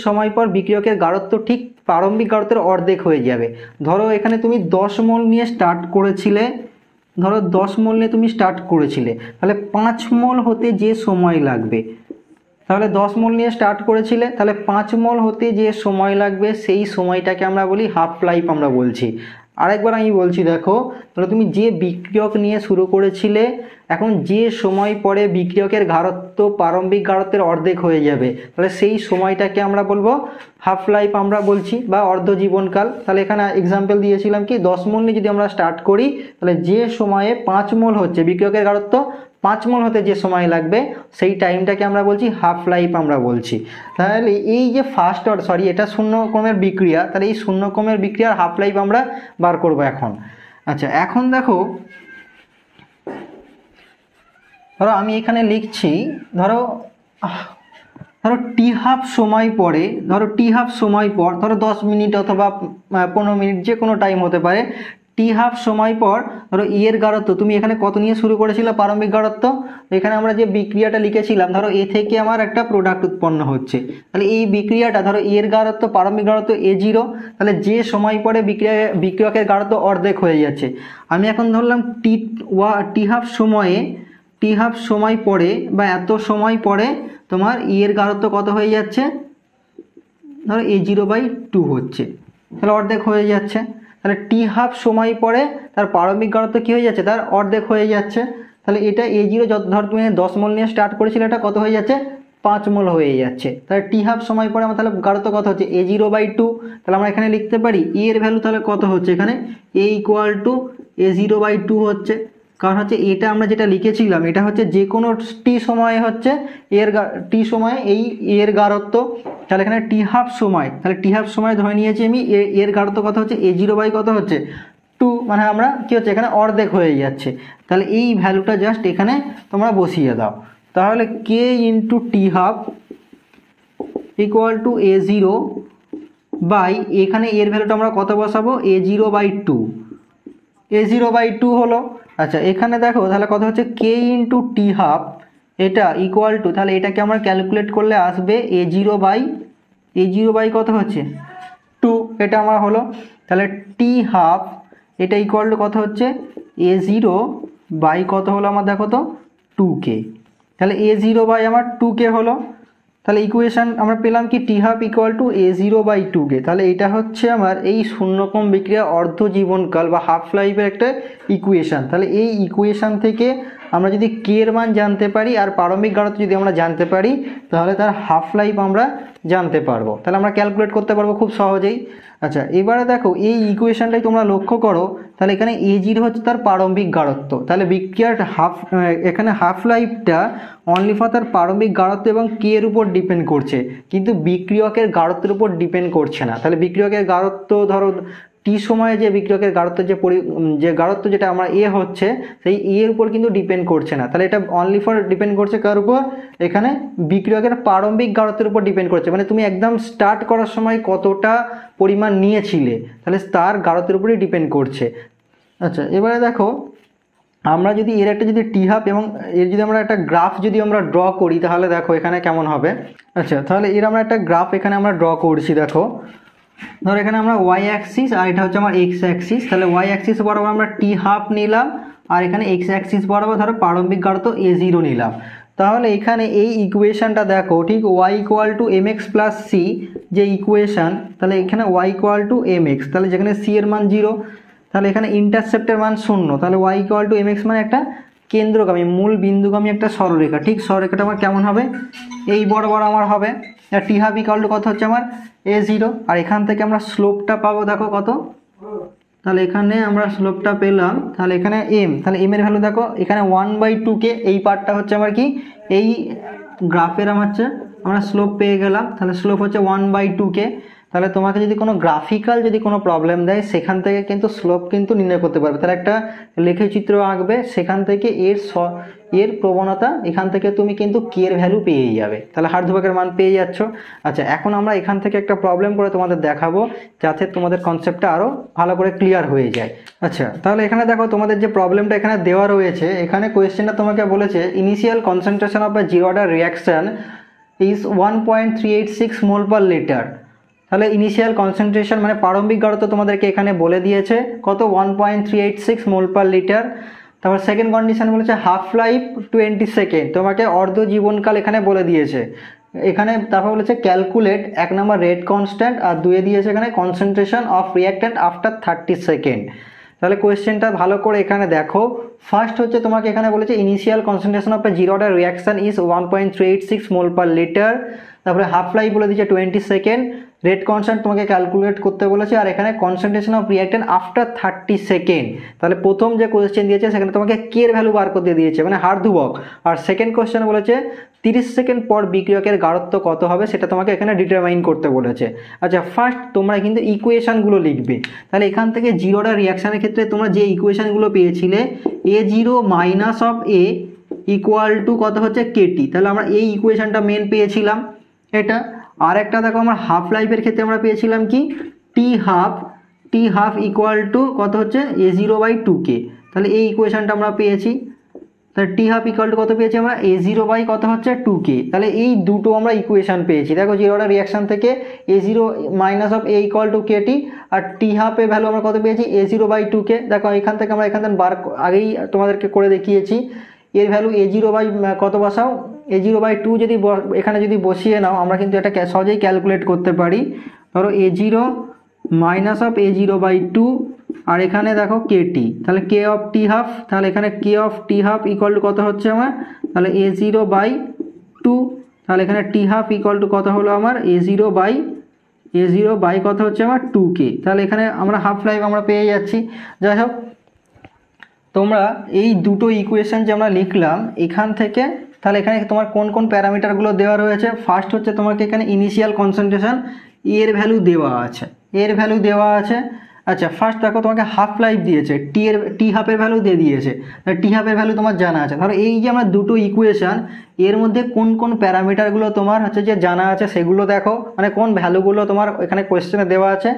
সময় পর বিক্রিয়কের গাঢ়ত্ব ঠিক প্রারম্ভিক গাঢ়ত্বের অর্ধেক হয়ে যাবে। ধরো এখানে তুমি 10 মোল নিয়ে স্টার্ট করেছিলে, তাহলে 5 মোল হতে যে সময় লাগবে, তাহলে 10 মোল নিয়ে স্টার্ট করেছিলে তাহলে 5 মোল হতে যে সময় লাগবে সেই সময়টাকে আমরা বলি হাফ লাইফ আমরা বলছি। আরেকবার আমি বলছি, দেখো তাহলে তুমি যে বিক্রিয়ক নিয়ে শুরু করেছিলে এখন যে সময় পরে বিক্রিয়কের গাঢ়ত্ব প্রারম্ভিক গাঢ়ত্বের অর্ধেক হয়ে যাবে তাহলে সেই সময়টাকে আমরা বলবো হাফ লাইফ আমরা বলছি বা অর্ধজীবনকাল। তাহলে এখানে এক্সাম্পল দিয়েছিলাম কি 10 মোল নিয়ে যদি আমরা স্টার্ট করি তাহলে যে সময়ে 5 মোল হচ্ছে বিক্রিয়কের গাঢ়ত্ব 5 মোল হতে যে সময় লাগবে সেই টাইমটাকে আমরা বলছি হাফ লাইফ আমরা বলছি। তাহলে এই যে এটা শূন্যক্রমের বিক্রিয়া, তাহলে এই শূন্যক্রমের বিক্রিয়ার হাফ লাইফ আমরা বার করব এখন। আচ্ছা, এখন দেখো আমি এখানে লিখছি ধরো টি হাফ সময় পরে, ধরো 10 মিনিট অথবা 15 মিনিট যে কোনো টাইম হতে পারে, টি হাফ সময় পর ধরো এর গাঢ়ত্ব তুমি এখানে কত নিয়ে শুরু করেছিলে প্রারম্ভিক গাঢ়ত্ব, এখানে আমরা যে বিক্রিয়াটা লিখেছিলাম ধরো এ থেকে আমার একটা প্রোডাক্ট উৎপন্ন হচ্ছে, তাহলে এই বিক্রিয়াটা ধরো এর গাঢ়ত্ব প্রারম্ভিক গাঢ়ত্ব A0, তাহলে যে সময় পরে বিক্রিয়কের গাঢ়ত্ব অর্ধেক হয়ে যাচ্ছে। আমি এখন ধরলাম টি হাফ সময় পরে বা এত সময় পরে তোমার এর গাঢ়ত্ব কত হয়ে যাচ্ছে, ধরো A0/2 হচ্ছে, তাহলে অর্ধেক হয়ে যাচ্ছে। তাহলে টি হাফ সময় পরে তার প্রারম্ভিক গাঢ়ত্ব কী হয়ে যাচ্ছে, তার অর্ধেক হয়ে যাচ্ছে। তাহলে এটা A0 ধর তুমি 10 মোল নিয়ে স্টার্ট করেছিলে, এটা কত হয়ে যাচ্ছে 5 মোল হয়ে যাচ্ছে। তাহলে টি হাফ সময় পরে আমার তাহলে গাঢ়ত্ব কত হচ্ছে A0/2। তাহলে আমরা এখানে লিখতে পারি এর ভ্যালু তাহলে কত হচ্ছে, এখানে A = A0/2 হচ্ছে। কারণ হচ্ছে এটা আমরা যেটা লিখেছিলাম এটা হচ্ছে যে কোনো টি সময়ে হচ্ছে টি সময়ে এই এর গাঢ়ত্ব, তাহলে এখানে টি হাফ সময় ধরে নিয়েছি আমি এর গাঢ়ত্ব কত হচ্ছে A0 কত হচ্ছে 2, মানে আমরা কি হচ্ছে এখানে অর্ধেক হয়ে যাচ্ছে। তাহলে এই ভ্যালুটা জাস্ট এখানে তোমরা বসিয়ে দাও, তাহলে K × T half = A0 by এখানে এর ভ্যালুটা আমরা কত বসাবো A0/2 হলো। আচ্ছা, এখানে দেখো তাহলে কত হচ্ছে K × টি হাফ, এটা ইকুয়াল টু, তাহলে এটাকে আমরা ক্যালকুলেট করলে আসবে A0 কত হচ্ছে 2, এটা আমার হলো। তাহলে টি হাফ এটা ইকুয়াল টু কত হচ্ছে A0 কত হলো আমার দেখো তো 2K, তাহলে A0 আমার 2K হলো। তাহলে ইকুয়েশান আমরা পেলাম কি টি হাফ = A0/2K। তাহলে এটা হচ্ছে আমার এই শূন্যক্রম বিক্রিয়া অর্ধজীবনকাল বা হাফ লাইফের একটা ইকুয়েশান। তাহলে এই ইকুয়েশান থেকে আমরা যদি কে এর মান জানতে পারি আর প্রারম্ভিক গাঢ়ত্ব যদি আমরা জানতে পারি তাহলে তার হাফ লাইফ আমরা জানতে পারবো, তাহলে আমরা ক্যালকুলেট করতে পারবো খুব সহজেই। আচ্ছা, এবারে দেখো এই ইকুয়েশানটাই তোমরা লক্ষ্য করো, তাহলে এখানে A0 হচ্ছে তার প্রারম্ভিক গাঢ়ত্ব, তাহলে বিক্রিয়ার এখানে হাফ লাইফটা অনলি ফর তার প্রারম্ভিক গাঢ়ত্ব এবং কে এর উপর ডিপেন্ড করছে, কিন্তু বিক্রিয়কের গাঢ়ত্বের উপর ডিপেন্ড করছে না। তাহলে বিক্রিয়কের গাঢ়ত্ব ধরো টি সময়ে যে বিক্রিয়কের গাঢ়ত্ব যে গাঢ়ত্ব যেটা আমরা এ হচ্ছে সেই এর উপর কিন্তু ডিপেন্ড করছে না, তাহলে এটা অনলি ফর ডিপেন্ড করছে কার উপর, এখানে বিক্রিয়কের প্রারম্ভিক গাঢ়ত্বের উপর ডিপেন্ড করছে, মানে তুমি একদম স্টার্ট করার সময় কতটা পরিমাণ নিয়েছিলে তাহলে তার গাঢ়ত্বের উপরই ডিপেন্ড করছে। আচ্ছা, এবারে দেখো আমরা যদি এর একটা যদি টি হাফ এবং এর যদি আমরা একটা গ্রাফ যদি আমরা ড্র করি তাহলে দেখো এখানে কেমন হবে। আচ্ছা, তাহলে এর আমরা একটা গ্রাফ এখানে আমরা ড্র করছি, দেখো ধর এখানে আমরা ওয়াই অ্যাক্সিস আর এটা হচ্ছে আমার এক্স অ্যাক্সিস, তাহলে ওয়াই অ্যাক্সিস বরাবর আমরা টি হাফ নিলাম আর এখানে এক্স অ্যাক্সিস বরাবর ধরো প্রারম্ভিক গাঢ়ত্ব A0 নিলাম। তাহলে এখানে এই ইকুয়েশনটা দেখো ঠিক y = mx + c যে ইকুয়েশন, তাহলে এখানে y = mx, তাহলে যেখানে c এর মান 0, তাহলে এখানে ইন্টারসেপ্টের মান 0, তাহলে y = mx মানে একটা কেন্দ্রগামী মূল বিন্দুগামী একটা সরলরেখা। ঠিক সরলরেখাটা আমার কেমন হবে, এই বরাবর আমার হবে। আর টি হাফ = কত হচ্ছে আমার A0, আর এখান থেকে আমরা স্লোপটা পাবো দেখো কত, তাহলে এখানে আমরা স্লোপটা পেলাম, তাহলে এখানে এম, তাহলে এম এর ভ্যালু দেখো এখানে 1/2 এই পার্টটা হচ্ছে আমার কি এই গ্রাফের আমার হচ্ছে আমরা স্লোপ পেয়ে গেলাম, তাহলে স্লোপ হচ্ছে 1/2। তাহলে তোমাকে যদি কোনো গ্রাফিক্যাল যদি কোনো প্রবলেম দেয় সেখান থেকে কিন্তু স্লোপ কিন্তু নির্ণয় করতে পারবে। তাহলে একটা লেখচিত্র আঁকবে, সেখান থেকে এর প্রবণতা এখান থেকে তুমি কিন্তু কে এর ভ্যালু পেয়ে যাবে, তাহলে হার্ধবাকের মান পেয়ে যাচ্ছ। আচ্ছা, এখন আমরা এখান থেকে একটা প্রবলেম করে তোমাদের দেখাবো যাতে তোমাদের কনসেপ্টটা আরও ভালো করে ক্লিয়ার হয়ে যায়। আচ্ছা, তাহলে এখানে দেখো তোমাদের যে প্রবলেমটা এখানে দেওয়া রয়েছে, এখানে কোয়েশ্চেনটা তোমাকে বলেছে initial concentration of a zero order reaction is 1.386 mole per litre. তাহলে ইনিশিয়াল কনসেন্ট্রেশন মানে প্রারম্ভিক গাঢ়তা তোমাদেরকে এখানে বলে দিয়েছে কত, 1.386 মোল পার লিটার। তারপর সেকেন্ড কন্ডিশন বলেছে হাফ লাইফ 20 সেকেন্ড, তোমাকে অর্ধ জীবনকাল এখানে বলে দিয়েছে এখানে। তারপর বলেছে ক্যালকুলেট 1 নম্বর রেট কনস্ট্যান্ট, আর 2 দিয়েছে এখানে concentration of reactant after 30 second. তাহলে কোয়েশ্চেনটা ভালো করে এখানে দেখো। ফার্স্ট হচ্ছে তোমাকে এখানে বলেছে initial concentration of A zero order reaction is 1.386 mole per litre. তারপরে হাফ লাইফ বলে দিয়েছে 20 সেকেন্ড, রেট কনস্ট্যান্ট তোমাকে ক্যালকুলেট করতে বলেছে, আর এখানে concentration of reactant after 30 second. তাহলে প্রথম যে কোয়েশ্চেন দিয়েছে সেখানে তোমাকে কে এর ভ্যালু বার করতে দিয়েছে মানে হার্ধবাক, আর সেকেন্ড কোয়েশ্চেন বলেছে 30 সেকেন্ড পর বিক্রিয়কের গাঢ়ত্ব কত হবে সেটা তোমাকে এখানে ডিটারমাইন করতে বলেছে। আচ্ছা, ফার্স্ট তোমরা কিন্তু ইকুয়েশনগুলো লিখবে। তাহলে এখান থেকে জিরো অর্ডার রিয়াকশনের ক্ষেত্রে তোমরা যে ইকুয়েশনগুলো পেয়েছিলে A0 minus of A equal to কত হচ্ছে কেটি, তাহলে আমরা এই ইকুয়েশনটা মেন পেয়েছিলাম এটা। আর একটা দেখো আমরা হাফ লাইফের ক্ষেত্রে আমরা পেয়েছিলাম কি টি হাফ ইকুয়াল টু কত হচ্ছে A0/2K, তাহলে এই ইকুয়েশনটা আমরা পেয়েছি। তাহলে টি হাফ ইকুয়াল টু কত পেয়েছি আমরা A0 কত হচ্ছে 2K। তাহলে এই দুটো আমরা ইকুয়েশন পেয়েছি। দেখো জিরো অর্ডার রিয়াকশন থেকে A0 minus of A equal to K T, আর টি হাফের ভ্যালু আমরা কত পেয়েছি A0/2K। দেখো এখান থেকে আমরা আগেই তোমাদেরকে করে দেখিয়েছি এর ভ্যালু A0 কত বসাও, A0/2 যদি এখানে যদি বসিয়ে নাও আমরা কিন্তু এটা সহজেই ক্যালকুলেট করতে পারি। ধরো A0 মাইনাস অফ A0/2, আর এখানে দেখো কেটি, তাহলে কে অফ টি হাফ, তাহলে এখানে কে of T half equal to কত হচ্ছে আমার, তাহলে A0/2, তাহলে এখানে টি হাফ ইকুয়াল টু কত হলো আমার A0 কত হচ্ছে আমার 2K। তাহলে এখানে আমরা হাফ লাইফ আমরা পেয়ে যাচ্ছি। যাই হোক, তোমরা এই দুটো ইকুয়েশন যে আমরা লিখলাম এখান থেকে, তাহলে এখানে তোমার কোন কোন প্যারামিটারগুলো দেওয়া রয়েছে। ফার্স্ট হচ্ছে তোমাকে এখানে ইনিশিয়াল কনসেন্ট্রেশন এর ভ্যালু দেওয়া আছে, আচ্ছা ফার্স্ট দেখো তোমাকে হাফ লাইফ দিয়েছে, টি হাফের ভ্যালু দিয়ে দিয়েছে, টি হাফের ভ্যালু তোমার জানা আছে। ধরো এই যে আমরা দুটো ইকুয়েশন এর মধ্যে কোন কোন প্যারামিটারগুলো তোমার হচ্ছে যে জানা আছে সেগুলো দেখো, মানে কোন ভ্যালুগুলো তোমার এখানে কোয়েশ্চেনে দেওয়া আছে,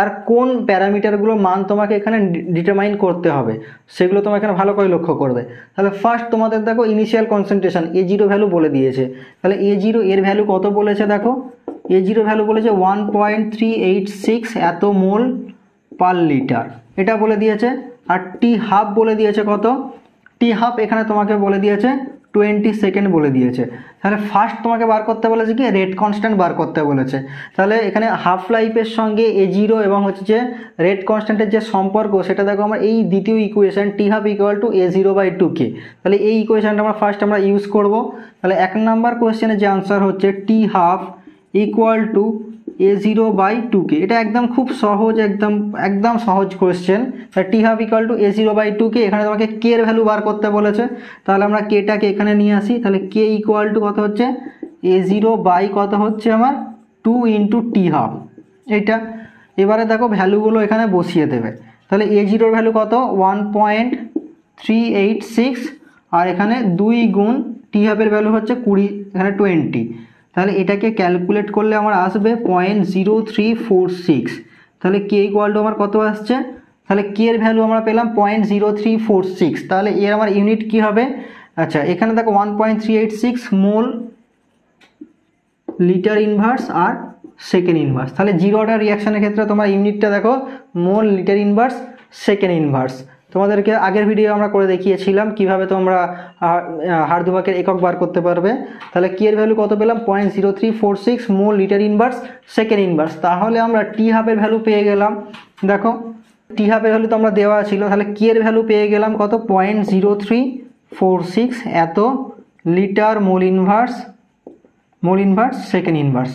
আর কোন প্যারামিটারগুলোর মান তোমাকে এখানে ডিটারমাইন করতে হবে সেগুলো তোমার এখানে ভালো করে লক্ষ্য করবে। তাহলে ফার্স্ট তোমাদের দেখো ইনিশিয়াল কনসেন্ট্রেশন A0 ভ্যালু বলে দিয়েছে, তাহলে A0 এর ভ্যালু কত বলেছে দেখো, A0 ভ্যালু বলেছে 1.386 এত মোল পার লিটার, এটা বলে দিয়েছে। আর টি হাফ বলে দিয়েছে কত, টি হাফ এখানে তোমাকে বলে দিয়েছে 20 সেকেন্ড বলে দিয়েছে। তাহলে ফার্স্ট তোমাকে বার করতে বলেছে কি রেট কনস্ট্যান্ট বার করতে বলেছে। তাহলে এখানে হাফ লাইফের সঙ্গে A0 এবং হচ্ছে যে রেট কনস্ট্যান্টের যে সম্পর্ক সেটা দেখো আমরা এই দ্বিতীয় ইকুয়েশন টি হাফ ইকুয়াল টু A0/2K, তাহলে এই ইকুয়েশনটা আমরা ফার্স্ট আমরা ইউজ করব। তাহলে 1 নাম্বার কোয়েশ্চেনের যে আনসার হচ্ছে টি হাফ ইকুয়াল টু A0/2K, এটা একদম খুব সহজ, একদম সহজ কোয়েশ্চেন। টি হাফ ইকুয়াল টু A0/2K, এখানে তোমাকে কে এর ভ্যালু বার করতে বলেছে, তাহলে আমরা কেটাকে এখানে নিয়ে আসি। তাহলে কে ইকুয়াল টু কত হচ্ছে A0 কত হচ্ছে আমার 2 ইন্টু টি হাফ, এইটা। এবারে দেখো ভ্যালুগুলো এখানে বসিয়ে দেবে। তাহলে A0 ভ্যালু কত 1.386, আর এখানে 2 গুণ টি হাফের ভ্যালু হচ্ছে 20, এখানে 20, তাহলে এটাকে ক্যালকুলেট করলে আমার আসবে 0.0346। তাহলে কে ইকুয়াল টু আমার কত আসছে, তাহলে কে এর ভ্যালু আমরা পেলাম 0.0346, তাহলে এর আমার ইউনিট কি হবে, আচ্ছা এখানে দেখো 1.386 মোল লিটার ইনভার্স আর সেকেন্ড ইনভার্স। তাহলে জিরো অর্ডার রিয়াকশনের ক্ষেত্রে তোমার ইউনিটটা দেখো মোল লিটার ইনভার্স সেকেন্ড ইনভার্স। তোমাদেরকে আগের ভিডিও আমরা করে দেখিয়েছিলাম কিভাবে তোমরা হার্ধবাকের একক বার করতে পারবে। তাহলে কে এর ভ্যালু কত পেলাম 0.0346 মোল লিটার ইনভার্স সেকেন্ড ইনভার্স। তাহলে আমরা টি হাফের ভ্যালু পেয়ে গেলাম, দেখো টি হাফের ভ্যালু তো আমরা দেওয়া ছিল, তাহলে কে এর ভ্যালু পেয়ে গেলাম কত 0.0346 এত litre mole inverse second inverse.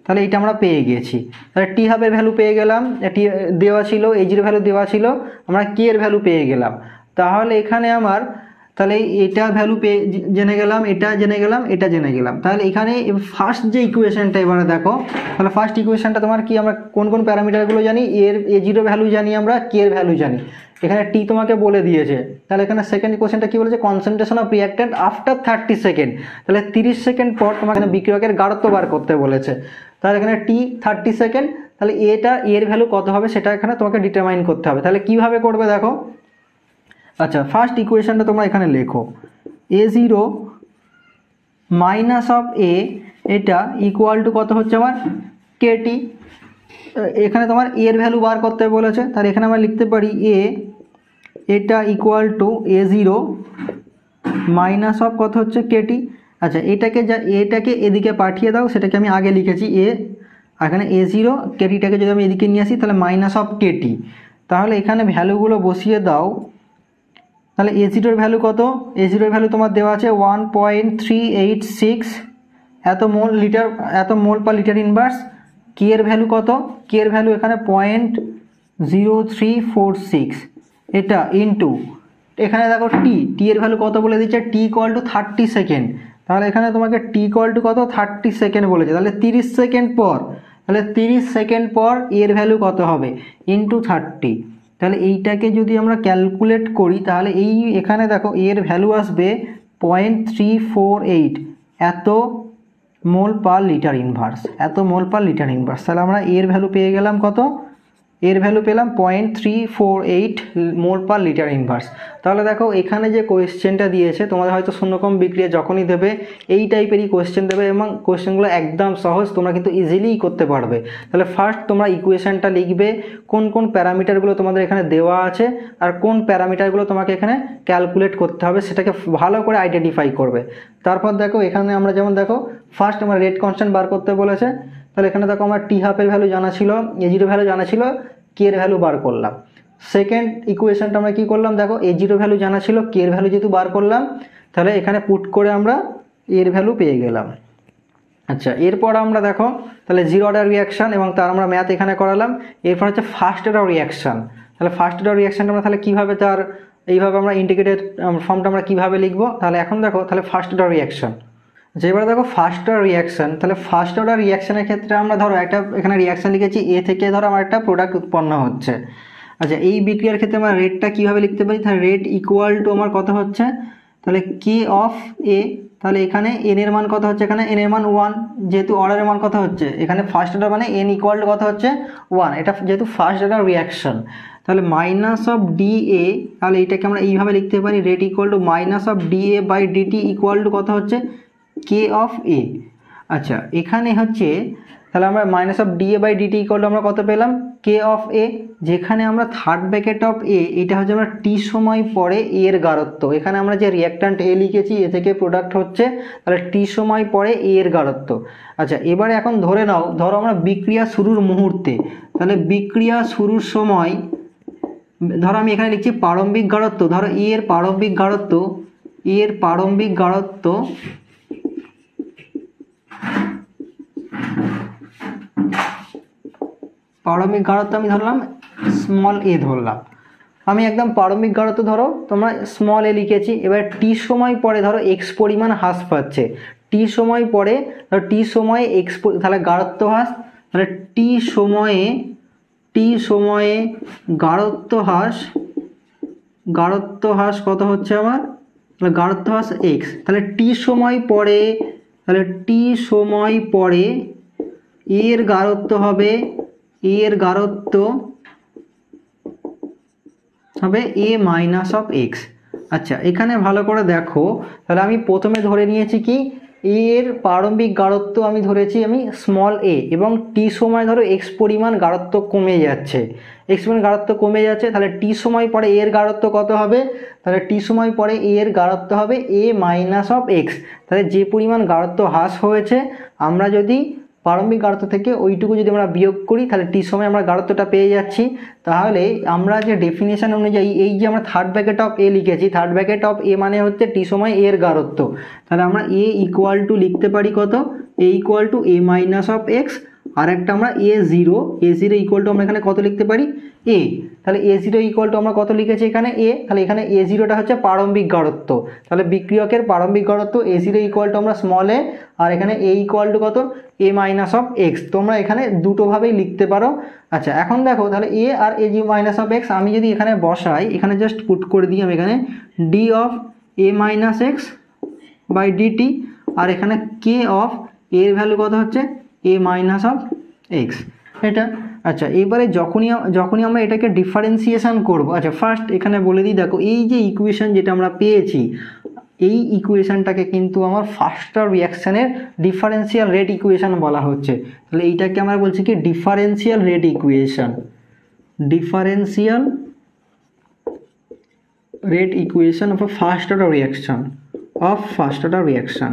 তাহলে এইটা আমরা পেয়ে গেছি। তাহলে টি হাফের ভ্যালু পেয়ে গেলাম, টি দেওয়া ছিল, এজির ভ্যালু দেওয়া ছিল, আমরা কে এর ভ্যালু পেয়ে গেলাম। তাহলে এখানে আমার তাহলে এটা ভ্যালু পেয়ে জেনে গেলাম, এটা জেনে গেলাম, এটা জেনে গেলাম। তাহলে এখানে ফার্স্ট যে ইকুয়েশনটা এবারে দেখো, তাহলে ফার্স্ট ইকুয়েশনটা তোমার কি, আমরা কোন কোন প্যারামিটারগুলো জানি, এর এজিরো ভ্যালু জানি, আমরা কে এর ভ্যালু জানি, এখানে টি তোমাকে বলে দিয়েছে। তাহলে এখানে সেকেন্ড কোশ্চেনটা কি বলেছে, concentration of reactant after 30 second. তাহলে 30 সেকেন্ড পর তোমাকে বিক্রিয়কের গাঢ়ত্ব বার করতে বলেছে। তাহলে এখানে টি 30 সেকেন্ড, তাহলে এটা এর ভ্যালু কত হবে সেটা এখানে তোমাকে ডিটারমাইন করতে হবে। তাহলে কিভাবে করবে দেখো, আচ্ছা ফার্স্ট ইকুয়েশনটা তোমরা এখানে লেখো, A0 মাইনাস অফ এ, এটা ইকুয়াল টু কত হচ্ছে আমার কেটি। এখানে তোমার এর ভ্যালু বার করতে বলেছে, তাহলে এখানে আমরা লিখতে পারি এটা equal to A0 minus of কত হচ্ছে কেটি। আচ্ছা এটাকে এদিকে পাঠিয়ে দাও, সেটাকে আমি আগে লিখেছি এখানে A0, কেটিটাকে যদি আমি এদিকে নিয়ে আসি তাহলে মাইনাস অফ কেটি। তাহলে এখানে ভ্যালুগুলো বসিয়ে দাও। তাহলে A0 এর ভ্যালু কত, A0 এর ভ্যালু তোমার দেওয়া আছে 1.386 এত মোল পার লিটার ইনভার্স। কে এর ভ্যালু কত, কে এর ভ্যালু এখানে 0.0346, এটা ইনটু এখানে দেখো টি এর ভ্যালু কত বলে দিচ্ছে, টি ইকুয়াল টু 30 সেকেন্ড। তাহলে এখানে তোমাকে টি ইকুয়াল টু কত 30 সেকেন্ড বলেছে, তাহলে 30 সেকেন্ড পর, তাহলে 30 সেকেন্ড পর এর ভ্যালু কত হবে ইনটু 30। তাহলে এইটাকে যদি আমরা ক্যালকুলেট করি তাহলে এখানে দেখো এর ভ্যালু আসবে 0.348 এত মোল পার লিটার ইনভার্স, তাহলে আমরা এর ভ্যালু পেয়ে গেলাম কত, এর ভ্যালু পেলাম 0.348 মোল পার লিটার ইনভার্স। তাহলে দেখো এখানে যে কোয়েশ্চেনটা দিয়েছে, তোমাদের হয়তো শূন্যক্রম বিক্রিয়া যখনই দেবে এই টাইপেরই কোয়েশ্চেন দেবে, এবং কোয়েশ্চেনগুলো একদম সহজ, তোমরা কিন্তু ইজিলি করতে পারবে। তাহলে ফার্স্ট তোমরা ইকুয়েশনটা লিখবে, কোন কোন প্যারামিটারগুলো তোমাদের এখানে দেওয়া আছে আর কোন প্যারামিটারগুলো তোমাকে এখানে ক্যালকুলেট করতে হবে সেটাকে ভালো করে আইডেন্টিফাই করবে। তারপর দেখো এখানে আমরা যেমন দেখো ফার্স্ট আমরা রেট কনস্ট্যান্ট বার করতে বলেছে। তাহলে এখানে দেখো আমার টি হাফের ভ্যালু জানা ছিল, A0 ভ্যালু জানা ছিল, কে এর ভ্যালু বার করলাম। সেকেন্ড ইকুয়েশনটা আমরা কি করলাম দেখো, A0 ভ্যালু জানা ছিল, কে এর ভ্যালু যেহেতু বার করলাম, তাহলে এখানে পুট করে আমরা এর ভ্যালু পেয়ে গেলাম। আচ্ছা এরপর আমরা দেখো তাহলে জিরো অর্ডার রিয়াকশান, এবং তার আমরা ম্যাথ এখানে করালাম। এরপর হচ্ছে ফার্স্ট অর্ডার রিয়াকশান। তাহলে ফার্স্ট অর্ডার রিয়াকশানটা আমরা তাহলে কীভাবে তার এইভাবে আমরা ইন্টিগ্রেটেড ফর্মটা আমরা কীভাবে লিখবো, তাহলে এখন দেখো তাহলে ফার্স্ট অর্ডার রিয়াকশান। আচ্ছা এবার দেখো ফার্স্ট অর্ডার রিয়াকশান। তাহলে ফার্স্ট অর্ডার রিয়াকশানের ক্ষেত্রে আমরা ধরো একটা এখানে রিয়াকশান লিখেছি, এ থেকে ধরো আমার একটা প্রোডাক্ট উৎপন্ন হচ্ছে। আচ্ছা এই বিক্রিয়ার ক্ষেত্রে আমরা রেটটা কীভাবে লিখতে পারি, তাহলে রেট ইকুয়াল টু আমার কত হচ্ছে, তাহলে কে অফ এ, তাহলে এখানে এন এর মান কত হচ্ছে, এখানে এন এর মান 1, যেহেতু অর্ডারের মান কত হচ্ছে এখানে ফার্স্ট অর্ডার মানে এন ইকুয়াল টু কত হচ্ছে 1, এটা যেহেতু ফার্স্ট অর্ডার রিয়াকশান। তাহলে মাইনাস অফ ডি এ, তাহলে এইটাকে আমরা এইভাবে লিখতে পারি, rate equal to minus of d A by dt equal to কত হচ্ছে কে অফ এ। আচ্ছা এখানে হচ্ছে তাহলে আমরা minus of d A by dt equal to আমরা কত পেলাম কে অফ এ, যেখানে আমরা থার্ড ব্র্যাকেট অফ এ, এটা হচ্ছে আমরা টি সময় পরে এর গাঢ়ত্ব, এখানে আমরা যে রিঅ্যাক্ট্যান্ট এ লিখেছি এ থেকে প্রোডাক্ট হচ্ছে, তাহলে টি সময় পরে এর গাঢ়ত্ব। আচ্ছা এবারে এখন ধরে নাও, ধরো আমরা বিক্রিয়া শুরুর মুহূর্তে, তাহলে বিক্রিয়া শুরুর সময় ধরো আমি এখানে লিখছি প্রারম্ভিক গাঢ়ত্ব, ধরো এর প্রারম্ভিক গাঢ়ত্ব, প্রারম্ভিক গাঢ়ত্ব আমি ধরলাম স্মল এ ধরলাম, আমি একদম প্রারম্ভিক গাঢ়ত্ব ধরো তোমরা স্মল এ লিখেছি। এবার টি সময় পরে ধরো এক্স পরিমাণ হ্রাস পাচ্ছে, টি সময় পরে ধরো টি সময়ে এক্স, তাহলে গাঢ়ত্ব হ্রাস, তাহলে টি সময়ে গাঢ়ত্ব হ্রাস কত হচ্ছে আমার, তাহলে গাঢ়ত্ব হ্রাস এক্স। তাহলে টি সময় পরে এর গাঢ়ত্ব হবে এ মাইনাস অফ এক্স। আচ্ছা এখানে ভালো করে দেখো, তাহলে আমি প্রথমে ধরে নিয়েছি কি এর প্রারম্ভিক গাঢ়ত্ব আমি ধরেছি আমি স্মল এ, এবং টি সময় ধরো এক্স পরিমাণ গাঢ়ত্ব কমে যাচ্ছে, তাহলে টি সময় পরে এর গাঢ়ত্ব কত হবে, তাহলে টি সময় পরে এর গাঢ়ত্ব হবে এ মাইনাস অফ এক্স। তাহলে যে পরিমাণ গাঢ়ত্ব হ্রাস হয়েছে আমরা যদি প্রারম্ভিক গাঢ়ত্ব থেকে ওইটুকু যদি আমরা বিয়োগ করি তাহলে টি সময় আমরা গাঢ়ত্বটা পেয়ে যাচ্ছি। তাহলে আমরা যে ডেফিনেশন অনুযায়ী এই যে আমরা থার্ড ব্র্যাকেট অফ এ লিখেছি, থার্ড ব্র্যাকেট অফ এ মানে হচ্ছে টি সময় এর গাঢ়ত্ব, তাহলে আমরা এ ইকুয়াল টু লিখতে পারি কত, A equal to A minus of x, আর একটা আমরা এ জিরো ইকুয়াল টু আমরা এখানে কত লিখতে পারি এ। তাহলে এ জিরো ইকুয়াল টু আমরা কত লিখেছি এখানে এ, তাহলে এখানে এ জিরোটা হচ্ছে প্রারম্ভিক গাঢ়ত্ব, তাহলে বিক্রিয়কের প্রারম্ভিক গাঢ়ত্ব এ জিরো ইকুয়াল টু আমরা স্মল এ, আর এখানে এ ইকুয়াল টু কত এ মাইনাস অফ এক্স, তোমরা এখানে দুটোভাবেই লিখতে পারো। আচ্ছা এখন দেখো তাহলে এ আর এ জি মাইনাস অফ এক্স আমি যদি এখানে বসাই, এখানে জাস্ট পুট করে দিই আমি এখানে d of A minus x by dt, আর এখানে কে অফ এর ভ্যালু কত হচ্ছে এ মাইনাস অফ এক্স এটা। আচ্ছা এবারে যখনই আমরা এটাকে ডিফারেন্সিয়েশন করব, আচ্ছা ফার্স্ট এখানে বলে দিই, দেখো এই যে ইকুয়েশন যেটা আমরা পেয়েছি এই ইকুয়েশনটাকে কিন্তু আমার ফার্স্ট রিয়াকশানের ডিফারেন্সিয়াল রেট ইকুয়েশন বলা হচ্ছে। তাহলে এইটাকে আমরা বলছি কি differential rate equation, differential rate equation of first order reaction,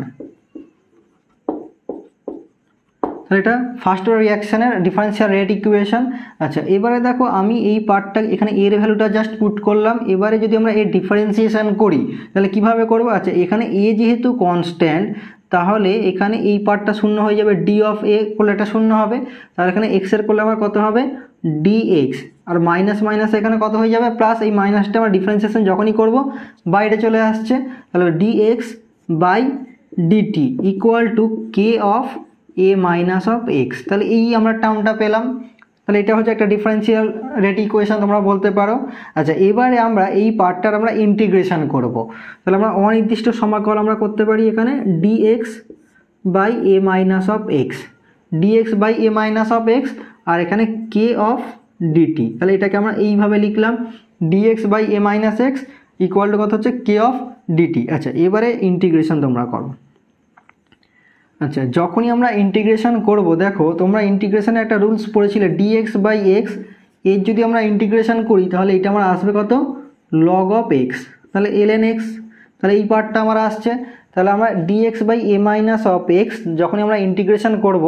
তাহলে এটা ফার্স্ট অর্ডার রিয়াকশনের ডিফারেন্সিয়াল রেট ইকুয়েশন। আচ্ছা এবারে দেখো আমি এই পার্টটা এখানে এর ভ্যালুটা জাস্ট পুট করলাম, এবারে যদি আমরা এর ডিফারেন্সিয়েশন করি তাহলে কিভাবে করব, আচ্ছা এখানে এ যেহেতু কনস্ট্যান্ট তাহলে এখানে এই পার্টটা শূন্য হয়ে যাবে, ডি অফ এ করলে এটা শূন্য হবে, তাহলে এখানে এক্সের করলে আবার কত হবে ডি এক্স, আর মাইনাস মাইনাস এখানে কত হয়ে যাবে প্লাস, এই মাইনাসটা আমরা ডিফারেন্সিয়েশন যখনই করব বাইরে চলে আসছে, তাহলে d x by dt equal to k of A minus of x. তাহলে এই আমরা টার্মটা পেলাম, তাহলে এটা হচ্ছে একটা ডিফারেন্সিয়াল রেট ইকুয়েশন তোমরা বলতে পারো। আচ্ছা এবারে আমরা এই পার্টটার আমরা ইন্টিগ্রেশন করব, তাহলে আমরা অনির্দিষ্ট সমাকল আমরা করতে পারি এখানে dx by A minus of x, dx by A minus of x, আর এখানে কে অফ ডিটি, তাহলে এটাকে আমরা এইভাবে লিখলাম dx by A minus x equal to কত হচ্ছে কে অফ ডিটি। আচ্ছা এবারে ইন্টিগ্রেশন তোমরা করো। আচ্ছা যখনই আমরা ইন্টিগ্রেশন করব, দেখো তোমরা ইন্টিগ্রেশনে একটা রুলস পড়েছিলে ডিএক্স বাই এক্স, এর যদি আমরা ইন্টিগ্রেশন করি তাহলে এটা আমার আসবে কত লগ অফ এক্স, তাহলে এলএন এক্স, তাহলে এই পার্টটা আমার আসছে। তাহলে আমরা dx by A minus of x যখনই আমরা ইন্টিগ্রেশন করব,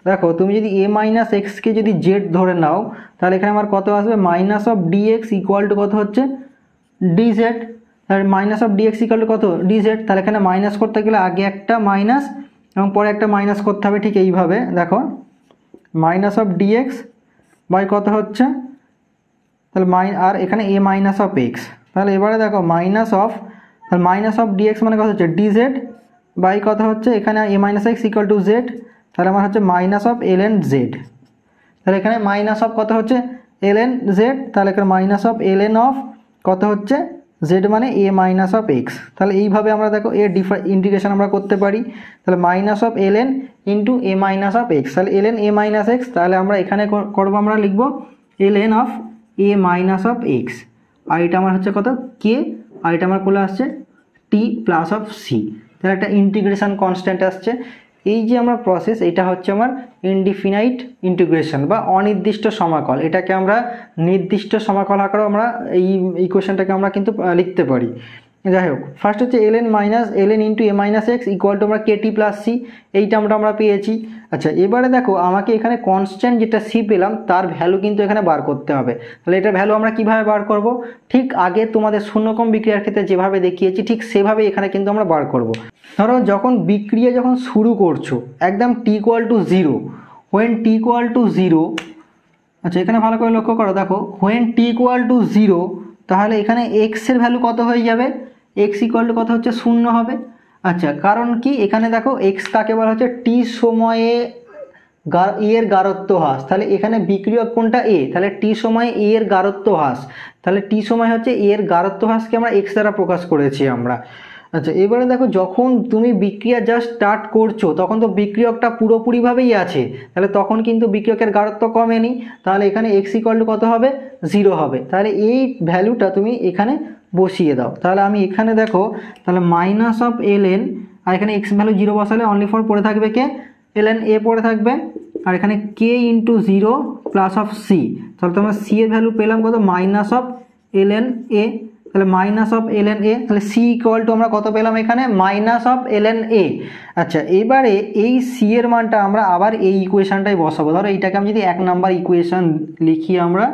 দেখো তুমি যদি এ মাইনাস এক্সকে যদি জেড ধরে নাও তাহলে এখানে আমার কত আসবে minus of dx equal to কত হচ্ছে ডিজেড, তাহলে minus of dx equal to কত ডিজেড, তাহলে এখানে মাইনাস করতে গেলে আগে একটা মাইনাস এবং পরে একটা মাইনাস করতে হবে, ঠিক এইভাবে দেখো মাইনাস অফ ডিএক্স বাই কত হচ্ছে তাহলে আর এখানে এ মাইনাস অফ এক্স, তাহলে এবারে দেখো মাইনাস অফ ডিএক্স মানে কত হচ্ছে ডিজেড বাই কত হচ্ছে এখানে a minus x equal to z, তাহলে আমার হচ্ছে minus of l n z, তাহলে এখানে মাইনাস অফ কত হচ্ছে এল এন জেড, তাহলে এখানে minus of l n of কত হচ্ছে জেড মানে এ মাইনাস অফ এক্স। তাহলে এইভাবে আমরা দেখো এর ইন্টিগ্রেশন আমরা করতে পারি, তাহলে minus of l n into a minus of x, তাহলে l n a minus x, তাহলে আমরা এখানে করবো আমরা লিখবো l n of A minus of x, আর এটা আমার হচ্ছে কত কে, আর এটা আমার কোলে আসছে টি প্লাস অফ সি, তাহলে একটা ইন্টিগ্রেশন কনস্ট্যান্ট আসছে। এই যে আমরা প্রসেস, এটা হচ্ছে আমার ইনডিফিনাইট ইন্টিগ্রেশন বা অনির্দিষ্ট সমাকল, এটাকে আমরা নির্দিষ্ট সমাকল আকারেও আমরা এই ইকুয়েশনটাকে আমরা কিন্তু লিখতে পারি। যাই হোক ফার্স্ট হচ্ছে l n into a minus x equal to আমরা কেটি প্লাস সি, এই টার্মটা আমরা পেয়েছি। আচ্ছা এবারে দেখো আমাকে এখানে কনস্ট্যান্ট যেটা সি পেলাম তার ভ্যালু কিন্তু এখানে বার করতে হবে, তাহলে এটার ভ্যালু আমরা কিভাবে বার করব, ঠিক আগে তোমাদের শূন্যকম বিক্রিয়ার ক্ষেত্রে যেভাবে দেখিয়েছি ঠিক সেভাবে এখানে কিন্তু আমরা বার করব। ধরো যখন বিক্রিয়া যখন শুরু করছো একদম t equal to zero, when t equal to zero, আচ্ছা এখানে ভালো করে লক্ষ্য করো, দেখো when t equal to zero তাহলে এখানে এক্সের ভ্যালু কত হয়ে যাবে, এক্স ইকুয়াল টু কত হচ্ছে শূন্য হবে। আচ্ছা কারণ কি এখানে দেখো এক্স কাকে বলা হচ্ছে টি সময়ে এর গাঢ়ত্ব হ্রাস, তাহলে এখানে বিক্রিয়ক কোনটা এ, তাহলে টি সময়ে এর গাঢ়ত্ব হ্রাস, তাহলে টি সময় হচ্ছে এর গাঢ়ত্ব হ্রাসকে আমরা এক্স দ্বারা প্রকাশ করেছি আমরা। আচ্ছা এবারে দেখো যখন তুমি বিক্রিয়া জাস্ট স্টার্ট করছো তখন তো বিক্রিয়কটা পুরোপুরিভাবেই আছে, তাহলে তখন কিন্তু বিক্রিয়কের গাঢ়ত্ব কমেনি, তাহলে এখানে এক্স ইকুয়াল টু কত হবে জিরো হবে, তাহলে এই ভ্যালুটা তুমি এখানে বসিয়ে দাও। তাহলে আমি এখানে দেখো তাহলে মাইনাস অফ এল এন, আর এখানে এক্স ভ্যালু জিরো বসালে অনলি ফর পড়ে থাকবে কে এল এন এ পড়ে থাকবে, আর এখানে k into zero plus of c, তাহলে তোমার সি এর ভ্যালু পেলাম কত minus of l n a, তাহলে minus of l n a, তাহলে সি ইকুয়াল টু আমরা কত পেলাম এখানে minus of l n a. আচ্ছা এবারে এই সি এর মানটা আমরা আবার এই ইকুয়েশনটাই বসাবো, ধরো এইটাকে আমি যদি 1 নাম্বার ইকুয়েশন লিখি আমরা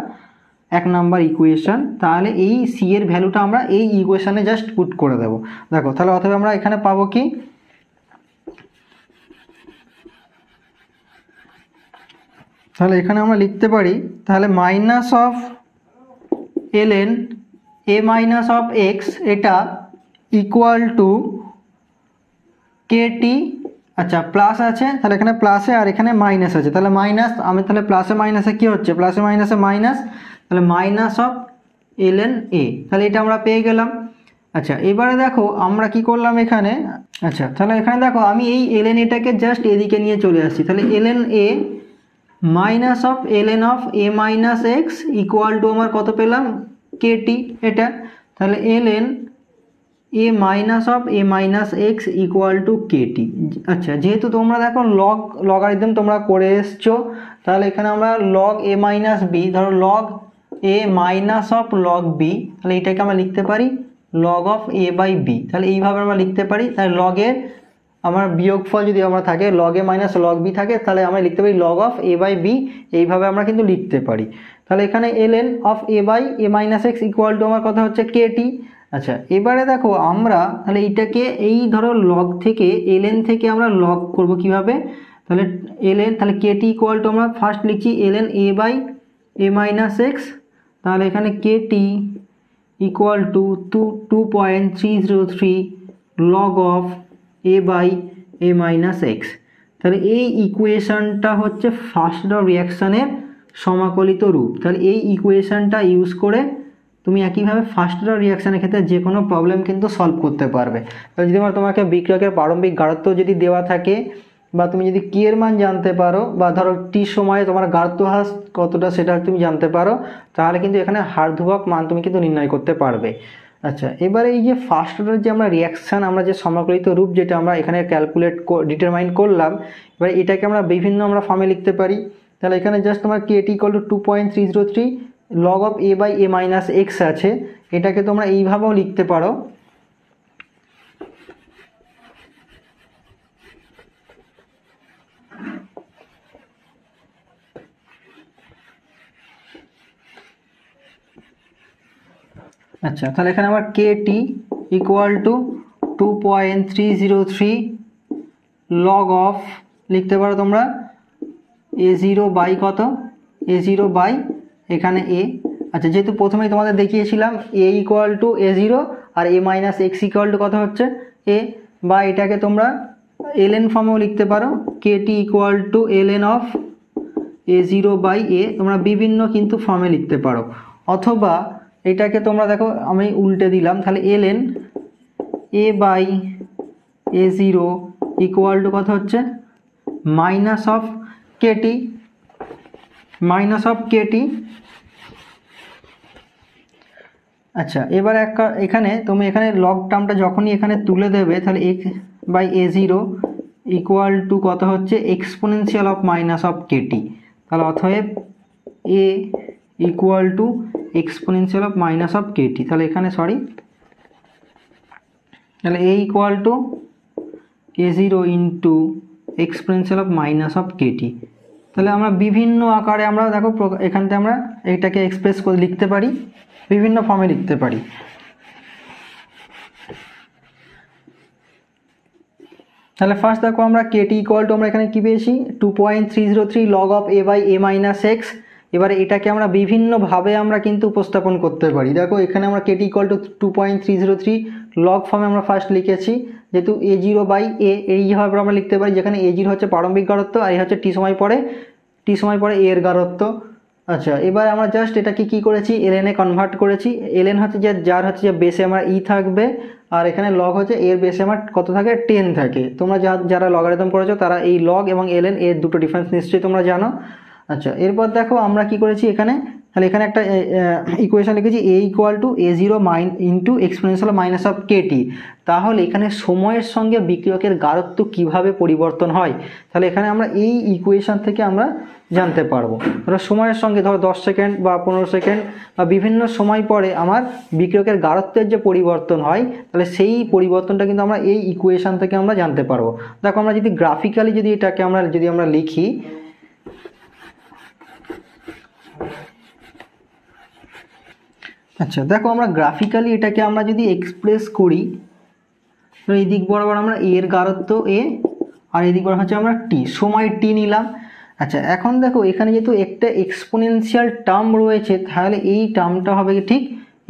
1 নাম্বার ইকুয়েশন, তাহলে এই সি এর ভ্যালুটা আমরা এই ইকুয়েশনে জাস্ট পুট করে দেবো। দেখো তাহলে অথবা আমরা এখানে পাবো কি তাহলে এখানে আমরা লিখতে পারি তাহলে minus of ln a minus of x এটা ইকুয়াল টু কেটি। আচ্ছা প্লাস আছে, তাহলে এখানে প্লাসে আর এখানে মাইনাস আছে, তাহলে মাইনাস আমি তাহলে প্লাসে মাইনাসে কী হচ্ছে, প্লাসে মাইনাসে মাইনাস, তাহলে মাইনাস অফ ln a, তাহলে এটা আমরা পেয়ে গেলাম। আচ্ছা এবারে দেখো আমরা কি করলাম এখানে, আচ্ছা তাহলে এখানে দেখো আমি এই ln এটাকে জাস্ট এদিকে নিয়ে চলে আসছি, তাহলে ln a minus of ln of a minus x equal to আমার কত পেলাম কেটি এটা, তাহলে ln a minus of a minus x equal to kt. আচ্ছা যেহেতু তোমরা দেখো লগারিদম তোমরা করে এসছো, তাহলে এখানে আমরা লগ a মাইনাস বি, ধরো log a minus of log B, তাহলে এটাকে আমরা লিখতে পারি log of a by B, তাহলে এইভাবে আমরা লিখতে পারি। তাহলে লগের আমার বিয়োগফল যদি আমরা থাকে log A minus log B থাকে, তাহলে আমরা লিখতে পারি log of a by B, এইভাবে আমরা কিন্তু লিখতে পারি। তাহলে এখানে ln of a by a minus x equal to আমার কথা হচ্ছে কেটি। আচ্ছা এবারে দেখো আমরা তাহলে এইটাকে এই ধরো লগ থেকে ln থেকে আমরা লগ করব কিভাবে, তাহলে ln তাহলে কেটি ইকুয়াল টু আমরা ফার্স্ট লিখছি ln a by a minus x, তাহলে এখানে Katie equal to 2.303 log of a by a minus x. তাহলে এই ইকুয়েশনটা হচ্ছে ফার্স্ট অর্ডার রিয়াকশানের সমাকলিত রূপ। তাহলে এই ইকুয়েশনটা ইউজ করে তুমি একইভাবে ফার্স্ট অর্ডার রিয়াকশানের ক্ষেত্রে যে কোনো প্রবলেম কিন্তু সলভ করতে পারবে। তাহলে যদি তোমাকে বিক্রিয়কের প্রারম্ভিক গাঢ়ত্ব যদি দেওয়া থাকে বা তুমি যদি কি এর মান জানতে পারো, বা ধরো টি সময়ে তোমার গাঢ়ত্ব হ্রাস কতটা সেটা তুমি জানতে পারো, তাহলে কিন্তু এখানে হার ধ্রুবক মান তুমি কিন্তু নির্ণয় করতে পারবে। আচ্ছা এবারে এই যে ফার্স্ট অর্ডার যে আমরা রিয়াকশান আমরা যে সমাকলিত রূপ যেটা আমরা এখানে ক্যালকুলেট ডিটারমাইন করলাম, এবার এটাকে আমরা বিভিন্ন আমরা ফর্মে লিখতে পারি। তাহলে এখানে জাস্ট তোমার kt equal to 2.303 log of a by a minus x আছে, এটাকে তোমরা এইভাবেও লিখতে পারো। আচ্ছা তাহলে এখানে আমার kt equal to 2.303 log of লিখতে পারো তোমরা a0 বাই কত, a0 বাই এখানে a। আচ্ছা যেহেতু প্রথমেই তোমাদের দেখিয়েছিলাম a ইকুয়াল টু a0 আর a minus x equal to কত হচ্ছে a, বা এটাকে তোমরা ln ফর্মেও লিখতে পারো kt equal to ln of a0 by a, তোমরা বিভিন্ন কিন্তু ফর্মে লিখতে পারো। অথবা এটাকে তোমরা দেখো আমি উল্টে দিলাম, তাহলে ln a by a0 equal to কত হচ্ছে minus of kt, minus of kt. আচ্ছা এবার এখানে তুমি এখানে লগ টার্মটা যখনই এখানে তুলে দেবে, তাহলে a by a0 equal to কত হচ্ছে exponential of minus of kt, তাহলে অতএব a equal to exponential of minus of kt, তাহলে এখানে সরি, তাহলে a equal to a0 into exponential of minus of kt. তাহলে আমরা বিভিন্ন আকারে আমরা দেখো এখান থেকে আমরা এটাকে এক্সপ্রেস করে লিখতে পারি, বিভিন্ন ফর্মে লিখতে পারি। তাহলে ফার্স্ট দেখো আমরা কেটি ইকুয়াল টু আমরা এখানে কি পেয়েছি 2.303 log of a by a minus x. এবারে এটাকে আমরা বিভিন্নভাবে আমরা কিন্তু উপস্থাপন করতে পারি। দেখো এখানে আমরা কেটি ইকুয়াল টু 2.303 লগ ফর্মে আমরা ফার্স্ট লিখেছি, যেহেতু a0 বাই a এইভাবে আমরা লিখতে পারি, যেখানে a0 হচ্ছে প্রারম্ভিক গাঢ়ত্ব আর এই হচ্ছে টি সময় পরে a এর গাঢ়ত্ব। আচ্ছা এবার আমরা জাস্ট এটাকে কি করেছি ln এ কনভার্ট করেছি। ln হচ্ছে যে যার হচ্ছে যে বেসে আমার ই থাকবে, আর এখানে লগ হচ্ছে এর বেসে আমার কত থাকে 10 থাকে। তোমরা যারা লগারিদম করেছো তারা এই লগ এবং ln এর দুটো ডিফারেন্স নিশ্চয়ই তোমরা জানো। আচ্ছা এরপর দেখো আমরা কি করেছি এখানে, তাহলে এখানে একটা ইকুয়েশন লিখেছি a equal to a0 into exponential minus of kt. তাহলে এখানে সময়ের সঙ্গে বিক্রিয়কের গাঢ়ত্ব কিভাবে পরিবর্তন হয়, তাহলে এখানে আমরা এই ইকুয়েশন থেকে আমরা জানতে পারবো। ধরো সময়ের সঙ্গে ধরো 10 সেকেন্ড বা 15 সেকেন্ড বা বিভিন্ন সময় পরে আমার বিক্রিয়কের গাঢ়ত্বের যে পরিবর্তন হয়, তাহলে সেই পরিবর্তনটা কিন্তু আমরা এই ইকুয়েশন থেকে আমরা জানতে পারবো। দেখো আমরা যদি গ্রাফিক্যালি যদি এটাকে আমরা লিখি, আচ্ছা দেখো আমরা গ্রাফিক্যালি এটাকে আমরা যদি এক্সপ্রেস করি, তো এই দিক বরাবর আমরা এর গাঢ়ত্ব a আর এই দিক বরাবর হচ্ছে আমরা টি, সময় টি নিলাম। আচ্ছা এখন দেখো এখানে যেহেতু একটা এক্সপোনেনশিয়াল টার্ম রয়েছে, তাহলে এই টার্মটা হবে ঠিক,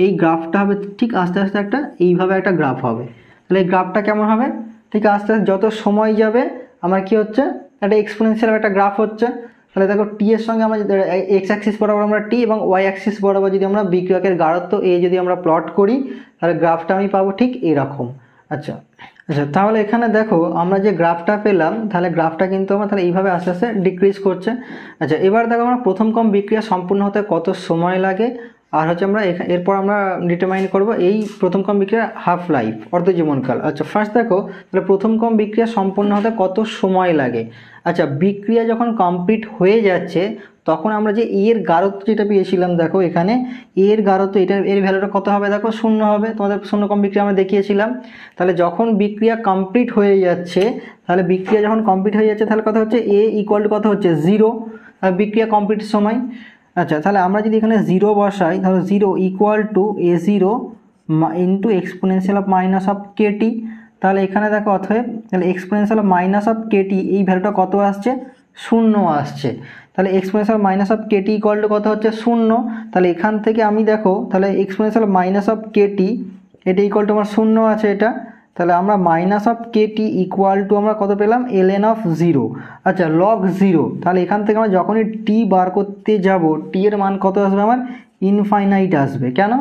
এই গ্রাফটা হবে ঠিক আস্তে আস্তে একটা এইভাবে একটা গ্রাফ হবে। তাহলে এই গ্রাফটা কেমন হবে, ঠিক আস্তে আস্তে যত সময় যাবে আমার কি হচ্ছে একটা এক্সপোনেনশিয়াল একটা গ্রাফ হচ্ছে। তাহলে দেখো টি এর সঙ্গে আমরা এক্স অ্যাক্সিস বরাবর আমরা টি এবং ওয়াই অ্যাক্সিস বরাবর যদি আমরা বিক্রিয়কের গাঢ়ত্ব এ যদি আমরা প্লট করি, তাহলে গ্রাফটা আমি পাবো ঠিক এরকম। আচ্ছা আচ্ছা তাহলে এখানে দেখো আমরা যে গ্রাফটা পেলাম, তাহলে গ্রাফটা কিন্তু আমার তাহলে এইভাবে আস্তে আস্তে ডিক্রিজ করছে। আচ্ছা এবার দেখো আমরা প্রথম ক্রম বিক্রিয়া সম্পূর্ণ হতে কত সময় লাগে, আর হচ্ছে আমরা এরপর আমরা ডিটারমাইন করব এই প্রথম ক্রম বিক্রিয়ার হাফ লাইফ অর্ধ জীবনকাল। আচ্ছা ফার্স্ট দেখো তাহলে প্রথম ক্রম বিক্রিয়া সম্পূর্ণ হতে কত সময় লাগে। আচ্ছা বিক্রিয়া যখন কমপ্লিট হয়ে যাচ্ছে তখন আমরা যে এর গাঢ়ত্ব যেটা পেয়েছিলাম, দেখো এখানে এর গাঢ়ত্ব এটা এর ভ্যালুটা কত হবে, দেখো 0 হবে, তোমাদের শূন্য ক্রম বিক্রিয়া আমরা দেখিয়েছিলাম। তাহলে যখন বিক্রিয়া কমপ্লিট হয়ে যাচ্ছে, তাহলে বিক্রিয়া যখন কমপ্লিট হয়ে যাচ্ছে তাহলে কত হচ্ছে এ ইকুয়াল টু কত হচ্ছে 0, বিক্রিয়া কমপ্লিট সময়। আচ্ছা তাহলে আমরা যদি এখানে 0 বসাই, তাহলে 0 equal to a0 into exponential of minus of kt. তাহলে এখানে দেখো অতএব তাহলে exponential of minus of kt এই ভ্যালুটা কত আসছে, 0 আসছে। তাহলে exponential minus of kt equal to কত হচ্ছে 0। তাহলে এখান থেকে আমি দেখো তাহলে এক্সপোনেনশিয়াল মাইনাস অফ কেটি এটা ইকুয়াল টু আমার 0 আছে এটা, তাহলে আমরা minus of kt equal to আমরা কত পেলাম ln অফ 0। আচ্ছা লগ 0, তাহলে এখান থেকে আমরা যখনই টি বার করতে যাব টি এর মান কত আসবে আমার ইনফাইনাইট আসবে। কেন,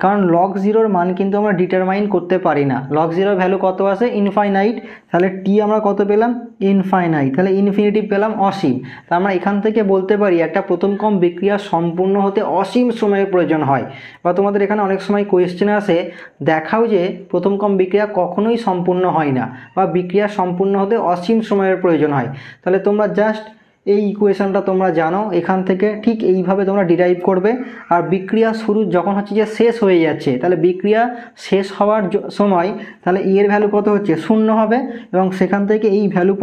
কারণ লগ 0-র মান কিন্তু আমরা ডিটারমাইন করতে পারি না, লগ 0-র ভ্যালু কত আসে ইনফাইনাইট। তাহলে টি আমরা কত পেলাম ইনফাইনাইট, তাহলে ইনফিনিটি পেলাম অসীম। তা আমরা এখান থেকে বলতে পারি একটা প্রথম ক্রম বিক্রিয়া সম্পূর্ণ হতে অসীম সময়ের প্রয়োজন হয়। বা তোমাদের এখানে অনেক সময় কোয়েশ্চেন আসে দেখাও যে প্রথম ক্রম বিক্রিয়া কখনোই সম্পূর্ণ হয় না বা বিক্রিয়া সম্পূর্ণ হতে অসীম সময়ের প্রয়োজন হয়। তাহলে তোমরা জাস্ট এই ইকুয়েশনটা তোমরা জানো, এখান থেকে ঠিক এইভাবে তোমরা ডিরাইভ করবে। আর বিক্রিয়া শুরু যখন হচ্ছে যে শেষ হয়ে যাচ্ছে, তাহলে বিক্রিয়া শেষ হওয়ার সময় তাহলে ই এর ভ্যালু কত হচ্ছে 0 হবে, এবং সেখান থেকে এই ভ্যালু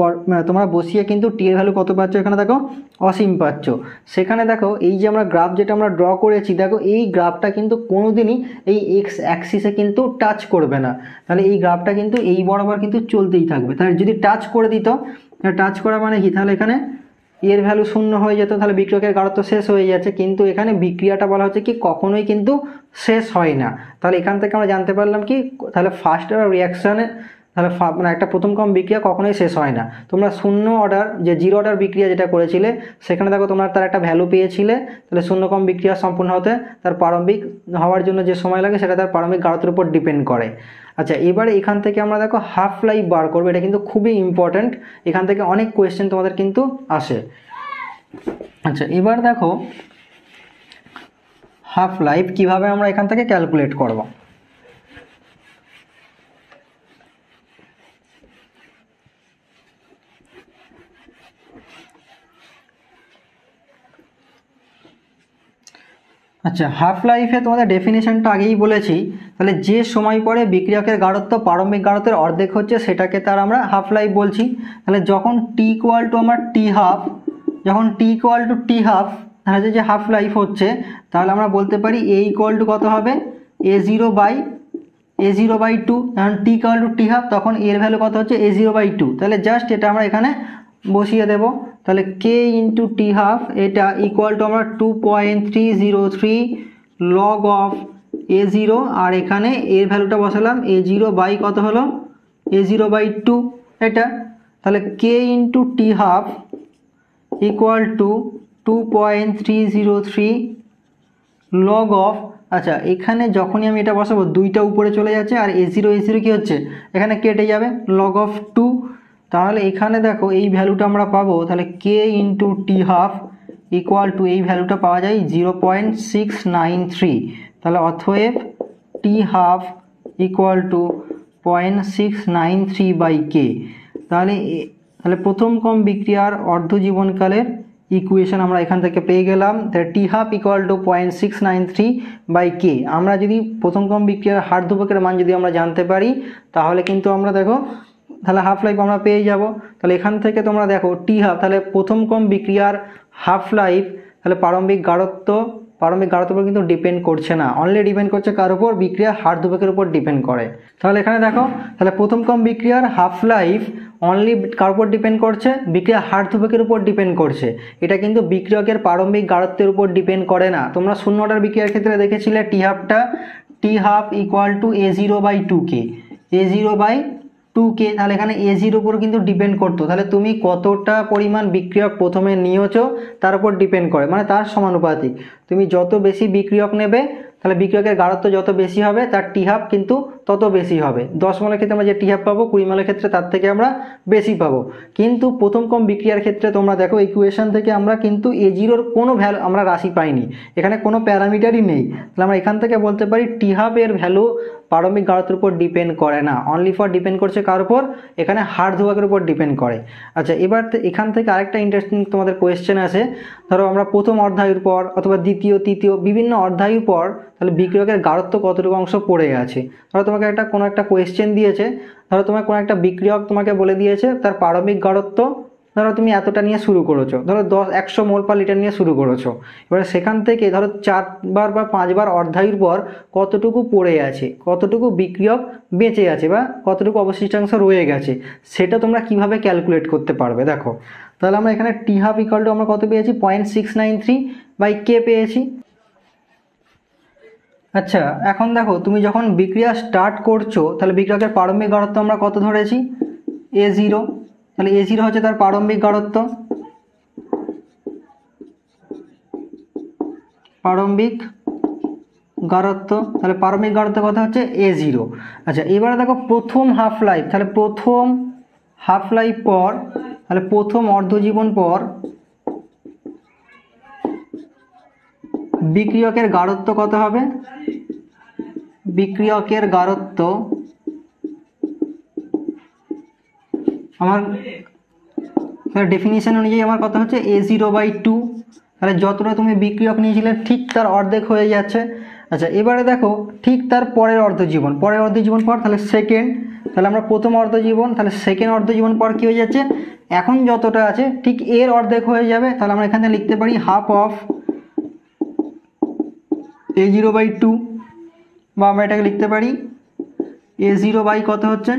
তোমরা বসিয়ে কিন্তু টি এর ভ্যালু কত পাচ্ছ, এখানে দেখো অসীম পাচ্ছ। সেখানে দেখো এই যে আমরা গ্রাফ যেটা আমরা ড্র করেছি, দেখো এই গ্রাফটা কিন্তু কোনোদিনই এই এক্স অ্যাক্সিসে কিন্তু টাচ করবে না। তাহলে এই গ্রাফটা কিন্তু এই বরাবর কিন্তু চলতেই থাকবে। তাহলে যদি টাচ করে দিত, টাচ করা মানে কি, তাহলে এখানে এর ভ্যালু 0 হয়ে যেত, তাহলে বিক্রিয়কের গাঢ়ত্ব শেষ হয়ে যাচ্ছে। কিন্তু এখানে বিক্রিয়াটা বলা হচ্ছে কি কখনোই কিন্তু শেষ হয় না। তাহলে এখান থেকে আমরা জানতে পারলাম কি, তাহলে ফার্স্ট অর্ডার রিয়াকশানে তাহলে মানে একটা প্রথম ক্রম বিক্রিয়া কখনোই শেষ হয় না। তোমরা 0 অর্ডার যে 0 অর্ডার বিক্রিয়া যেটা করেছিলে সেখানে দেখো তোমরা তার একটা ভ্যালু পেয়েছিলে, তাহলে 0 ক্রম বিক্রিয়া সম্পূর্ণ হতে তার প্রারম্ভিক হওয়ার জন্য যে সময় লাগে সেটা তার প্রারম্ভিক গাঢ়ত্বের উপর ডিপেন্ড করে। আচ্ছা এবারে এখান থেকে আমরা দেখো হাফ লাইফ বার করবো, এটা কিন্তু খুবই ইম্পর্ট্যান্ট, এখান থেকে অনেক কোয়েশ্চেন তোমাদের কিন্তু আসে। আচ্ছা এবার দেখো হাফ লাইফ কিভাবে আমরা এখান থেকে ক্যালকুলেট করব। আচ্ছা হাফ লাইফে তোমাদের ডেফিনেশনটা আগেই বলেছি, তাহলে যে সময় পরে বিক্রিয়কের গাঢ়ত্ব প্রারম্ভিক গাঢ়ত্বের অর্ধেক হচ্ছে সেটাকে তার আমরা হাফ লাইফ বলছি। তাহলে যখন টি ইকুয়াল টু আমার টি হাফ, যখন টি ইকুয়াল টু টি হাফ, তাহলে যে হাফ লাইফ হচ্ছে, তাহলে আমরা বলতে পারি এ ইকুয়াল টু কত হবে a0/2। যখন টি ইকুয়াল টু টি হাফ তখন এর ভ্যালু কত হচ্ছে a0/2। তাহলে জাস্ট এটা আমরা এখানে বসিয়ে দেব। তাহলে কে ইন্টু টি হাফ এটা ইকুয়াল টু আমরা 2.303 লগ অফ a0, আর এখানে এর ভ্যালুটা বসালাম a0 কত হলো a0/2 এটা। তাহলে k into t half equal to 2.303 log of, আচ্ছা এখানে যখনই আমি এটা বসাবো 2টা উপরে চলে যাচ্ছে আর a0 কি হচ্ছে এখানে কেটে যাবে লগ অফ 2। তাহলে এখানে দেখো এই ভ্যালুটা আমরা পাবো, তাহলে k into t half equal to এই ভ্যালুটা পাওয়া যায় 0.693। তাহলে অতএব টি হাফ ইকুয়াল টু 0.693/k। তাহলে প্রথম ক্রম বিক্রিয়ার অর্ধ জীবনকালের ইকুয়েশন আমরা এখান থেকে পেয়ে গেলাম। তাহলে টি হাফ ইকুয়াল টু 0.693/k। আমরা যদি প্রথম ক্রম বিক্রিয়ার হার ধ্রুবকের মান যদি আমরা জানতে পারি, তাহলে কিন্তু আমরা দেখো তাহলে হাফ লাইফ আমরা পেয়ে যাব। তাহলে এখান থেকে তোমরা দেখো টি হাফ, তাহলে প্রথম ক্রম বিক্রিয়ার হাফ লাইফ, তাহলে প্রারম্ভিক গাঢ়ত্বের উপর কিন্তু ডিপেন্ড করছে না, অনলি ডিপেন্ড করছে কার উপর, বিক্রিয়ার হার ধ্রুবকের উপর ডিপেন্ড করে। তাহলে এখানে দেখো তাহলে প্রথম ক্রম বিক্রিয়ার হাফ লাইফ অনলি কার উপর ডিপেন্ড করছে? বিক্রিয়া হার ধ্রুবকের উপর ডিপেন্ড করছে। এটা কিন্তু বিক্রিয়কের প্রারম্ভিক গাঢ়ত্বের উপর ডিপেন্ড করে না। তোমরা শূন্য অর্ডার বিক্রিয়ার ক্ষেত্রে দেখেছিলে টি half equal two A0/2K, A0/2K, তাহলে এখানে A0 উপর কিন্তু ডিপেন্ড করতো। তাহলে তুমি কতটা পরিমাণ বিক্রিয়ক প্রথমে নিয়েছো তার উপর ডিপেন্ড করে, মানে তার সমানুপাতিক। তুমি যত বেশি বিক্রিয়ক নেবে তাহলে বিক্রিয়কের গাঢ়ত্ব যত বেশি হবে তার টি হাফ কিন্তু তত বেশি হবে। 10 মোলের ক্ষেত্রে আমরা যে টি হাফ পাবো 20 মোলের ক্ষেত্রে তার থেকে আমরা বেশি পাবো। কিন্তু প্রথম কম বিক্রিয়ার ক্ষেত্রে তোমরা দেখো ইকুয়েশন থেকে আমরা কিন্তু A0-র কোনো ভ্যালু আমরা রাশি পাইনি, এখানে কোনো প্যারামিটারই নেই। তাহলে আমরা এখান থেকে বলতে পারি টি হাফ এর ভ্যালু প্রারম্ভিক গাঢ়ত্বের উপর ডিপেন্ড করে না, অনলি ফর ডিপেন্ড করছে কার উপর? এখানে হার ধ্রুবকের উপর ডিপেন্ড করে। আচ্ছা, এবার এখান থেকে আরেকটা ইন্টারেস্টিং তোমাদের কোয়েশ্চেন আছে। ধরো আমরা প্রথম অধ্যায়ের পর অথবা দ্বিতীয় তৃতীয় বিভিন্ন অধ্যায়ের পর তাহলে বিক্রিয়কের গাঢ়ত্ব কতটুকু অংশ পড়ে আছে। ধরো তোমাকে কোনো একটা কোয়েশ্চেন দিয়েছে, ধরো তোমার কোনো একটা বিক্রিয়ক তোমাকে বলে দিয়েছে তার প্রারম্ভিক গাঢ়ত্ব, ধরো তুমি এতটা নিয়ে শুরু করেছো, ধরো 100 মোল পার লিটার নিয়ে শুরু করেছো। এবারে সেখান থেকে ধরো 4 বার বা 5 বার অধ্যায়ের পর কতটুকু পড়ে আছে, কতটুকু বিক্রিয়ক বেঁচে আছে বা কতটুকু অবশিষ্টাংশ রয়ে গেছে, সেটা তোমরা কিভাবে ক্যালকুলেট করতে পারবে। দেখো তাহলে আমরা এখানে টি হাফ ইকুয়াল টু আমরা কত পেয়েছি? 0.693/K পেয়েছি। আচ্ছা, এখন দেখো তুমি যখন বিক্রিয়া স্টার্ট করছো তাহলে বিক্রিয়কের প্রারম্ভিক গাঢ়ত্ব আমরা কত ধরেছি? A0। তাহলে A0 হচ্ছে তার প্রারম্ভিক গাঢ়ত্ব, তাহলে প্রারম্ভিক গাঢ়ত্ব কত হচ্ছে? A0। আচ্ছা, এবারে দেখো প্রথম হাফ লাইফ, তাহলে প্রথম হাফ লাইফ পর, তাহলে প্রথম অর্ধজীবন পর বিক্রিয়কের গাঢ়ত্ব কত হবে? বিক্রিয়কের গাঢ়ত্ব আমার ডেফিনিশন অনুযায়ী আমার কত হচ্ছে? A0/2। তাহলে যতটা তুমি বিক্রিয়ক নিয়েছিলে ঠিক তার অর্ধেক হয়ে যাচ্ছে। আচ্ছা, এবারে দেখো ঠিক তার পরের অর্ধজীবন পর, তাহলে সেকেন্ড, তাহলে আমরা প্রথম অর্ধজীবন, তাহলে সেকেন্ড অর্ধজীবন পর কী হয়ে যাচ্ছে? এখন যতটা আছে ঠিক এর অর্ধেক হয়ে যাবে। তাহলে আমরা এখানে লিখতে পারি হাফ অফ A0/2, বা আমরা এটাকে লিখতে পারি A0 বাই কত হচ্ছে?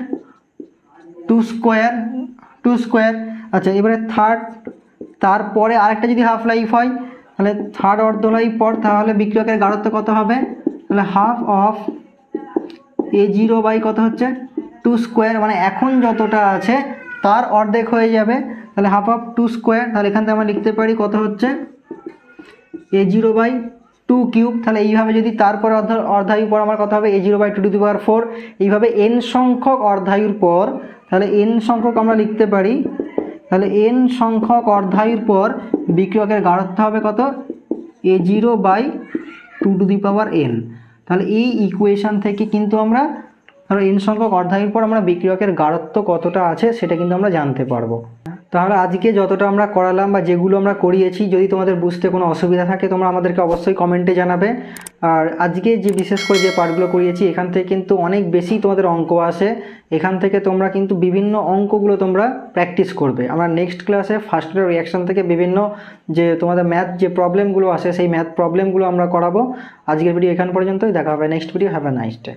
2 স্কোয়ার। আচ্ছা, এবারে তারপরে আরেকটা যদি হাফ লাইফ হয় তাহলে থার্ড অর্ধ লাইফ পর, তাহলে বিক্রিয়কের গাঢ়ত্ব কত হবে? তাহলে হাফ অফ A0 বাই কত হচ্ছে? 2 স্কোয়ার, মানে এখন যতটা আছে তার অর্ধেক হয়ে যাবে। তাহলে হাফ অফ 2 স্কোয়ার, তাহলে এখান থেকে আমরা লিখতে পারি কত হচ্ছে? A0/2 cube. তাহলে এইভাবে যদি তারপরে অর্ধায়ুর পর আমার কথা হবে A0/2⁴। এইভাবে n সংখ্যক অর্ধায়ুর পর, তাহলে n সংখ্যক আমরা লিখতে পারি, তাহলে n সংখ্যক অর্ধায়ুর পর বিক্রিয়কের গাঢ়ত্ব হবে কত? A0/2n। তাহলে এই ইকুয়েশন থেকে কিন্তু আমরা ধরো n সংখ্যক অর্ধায়ুর পর আমরা বিক্রিয়কের গাঢ়ত্ব কতটা আছে সেটা কিন্তু আমরা জানতে পারবো। তাহলে আজকে যতটা আমরা করালাম বা যেগুলো আমরা করিয়েছি, যদি তোমাদের বুঝতে কোনো অসুবিধা থাকে তোমরা আমাদেরকে অবশ্যই কমেন্টে জানাবে। আর আজকে যে বিশেষ করে যে পার্টগুলো করিয়েছি এখান থেকে কিন্তু অনেক বেশি তোমাদের অঙ্ক আসে, এখান থেকে তোমরা কিন্তু বিভিন্ন অঙ্কগুলো তোমরা প্র্যাকটিস করবে। আমরা নেক্সট ক্লাসে ফার্স্ট অর্ডার রিঅ্যাকশন থেকে বিভিন্ন যে তোমাদের ম্যাথ যে প্রবলেমগুলো আসে সেই ম্যাথ প্রবলেমগুলো আমরা করাবো। আজকের ভিডিও এখান পর্যন্তই, দেখা হবে next video. Have a nice day.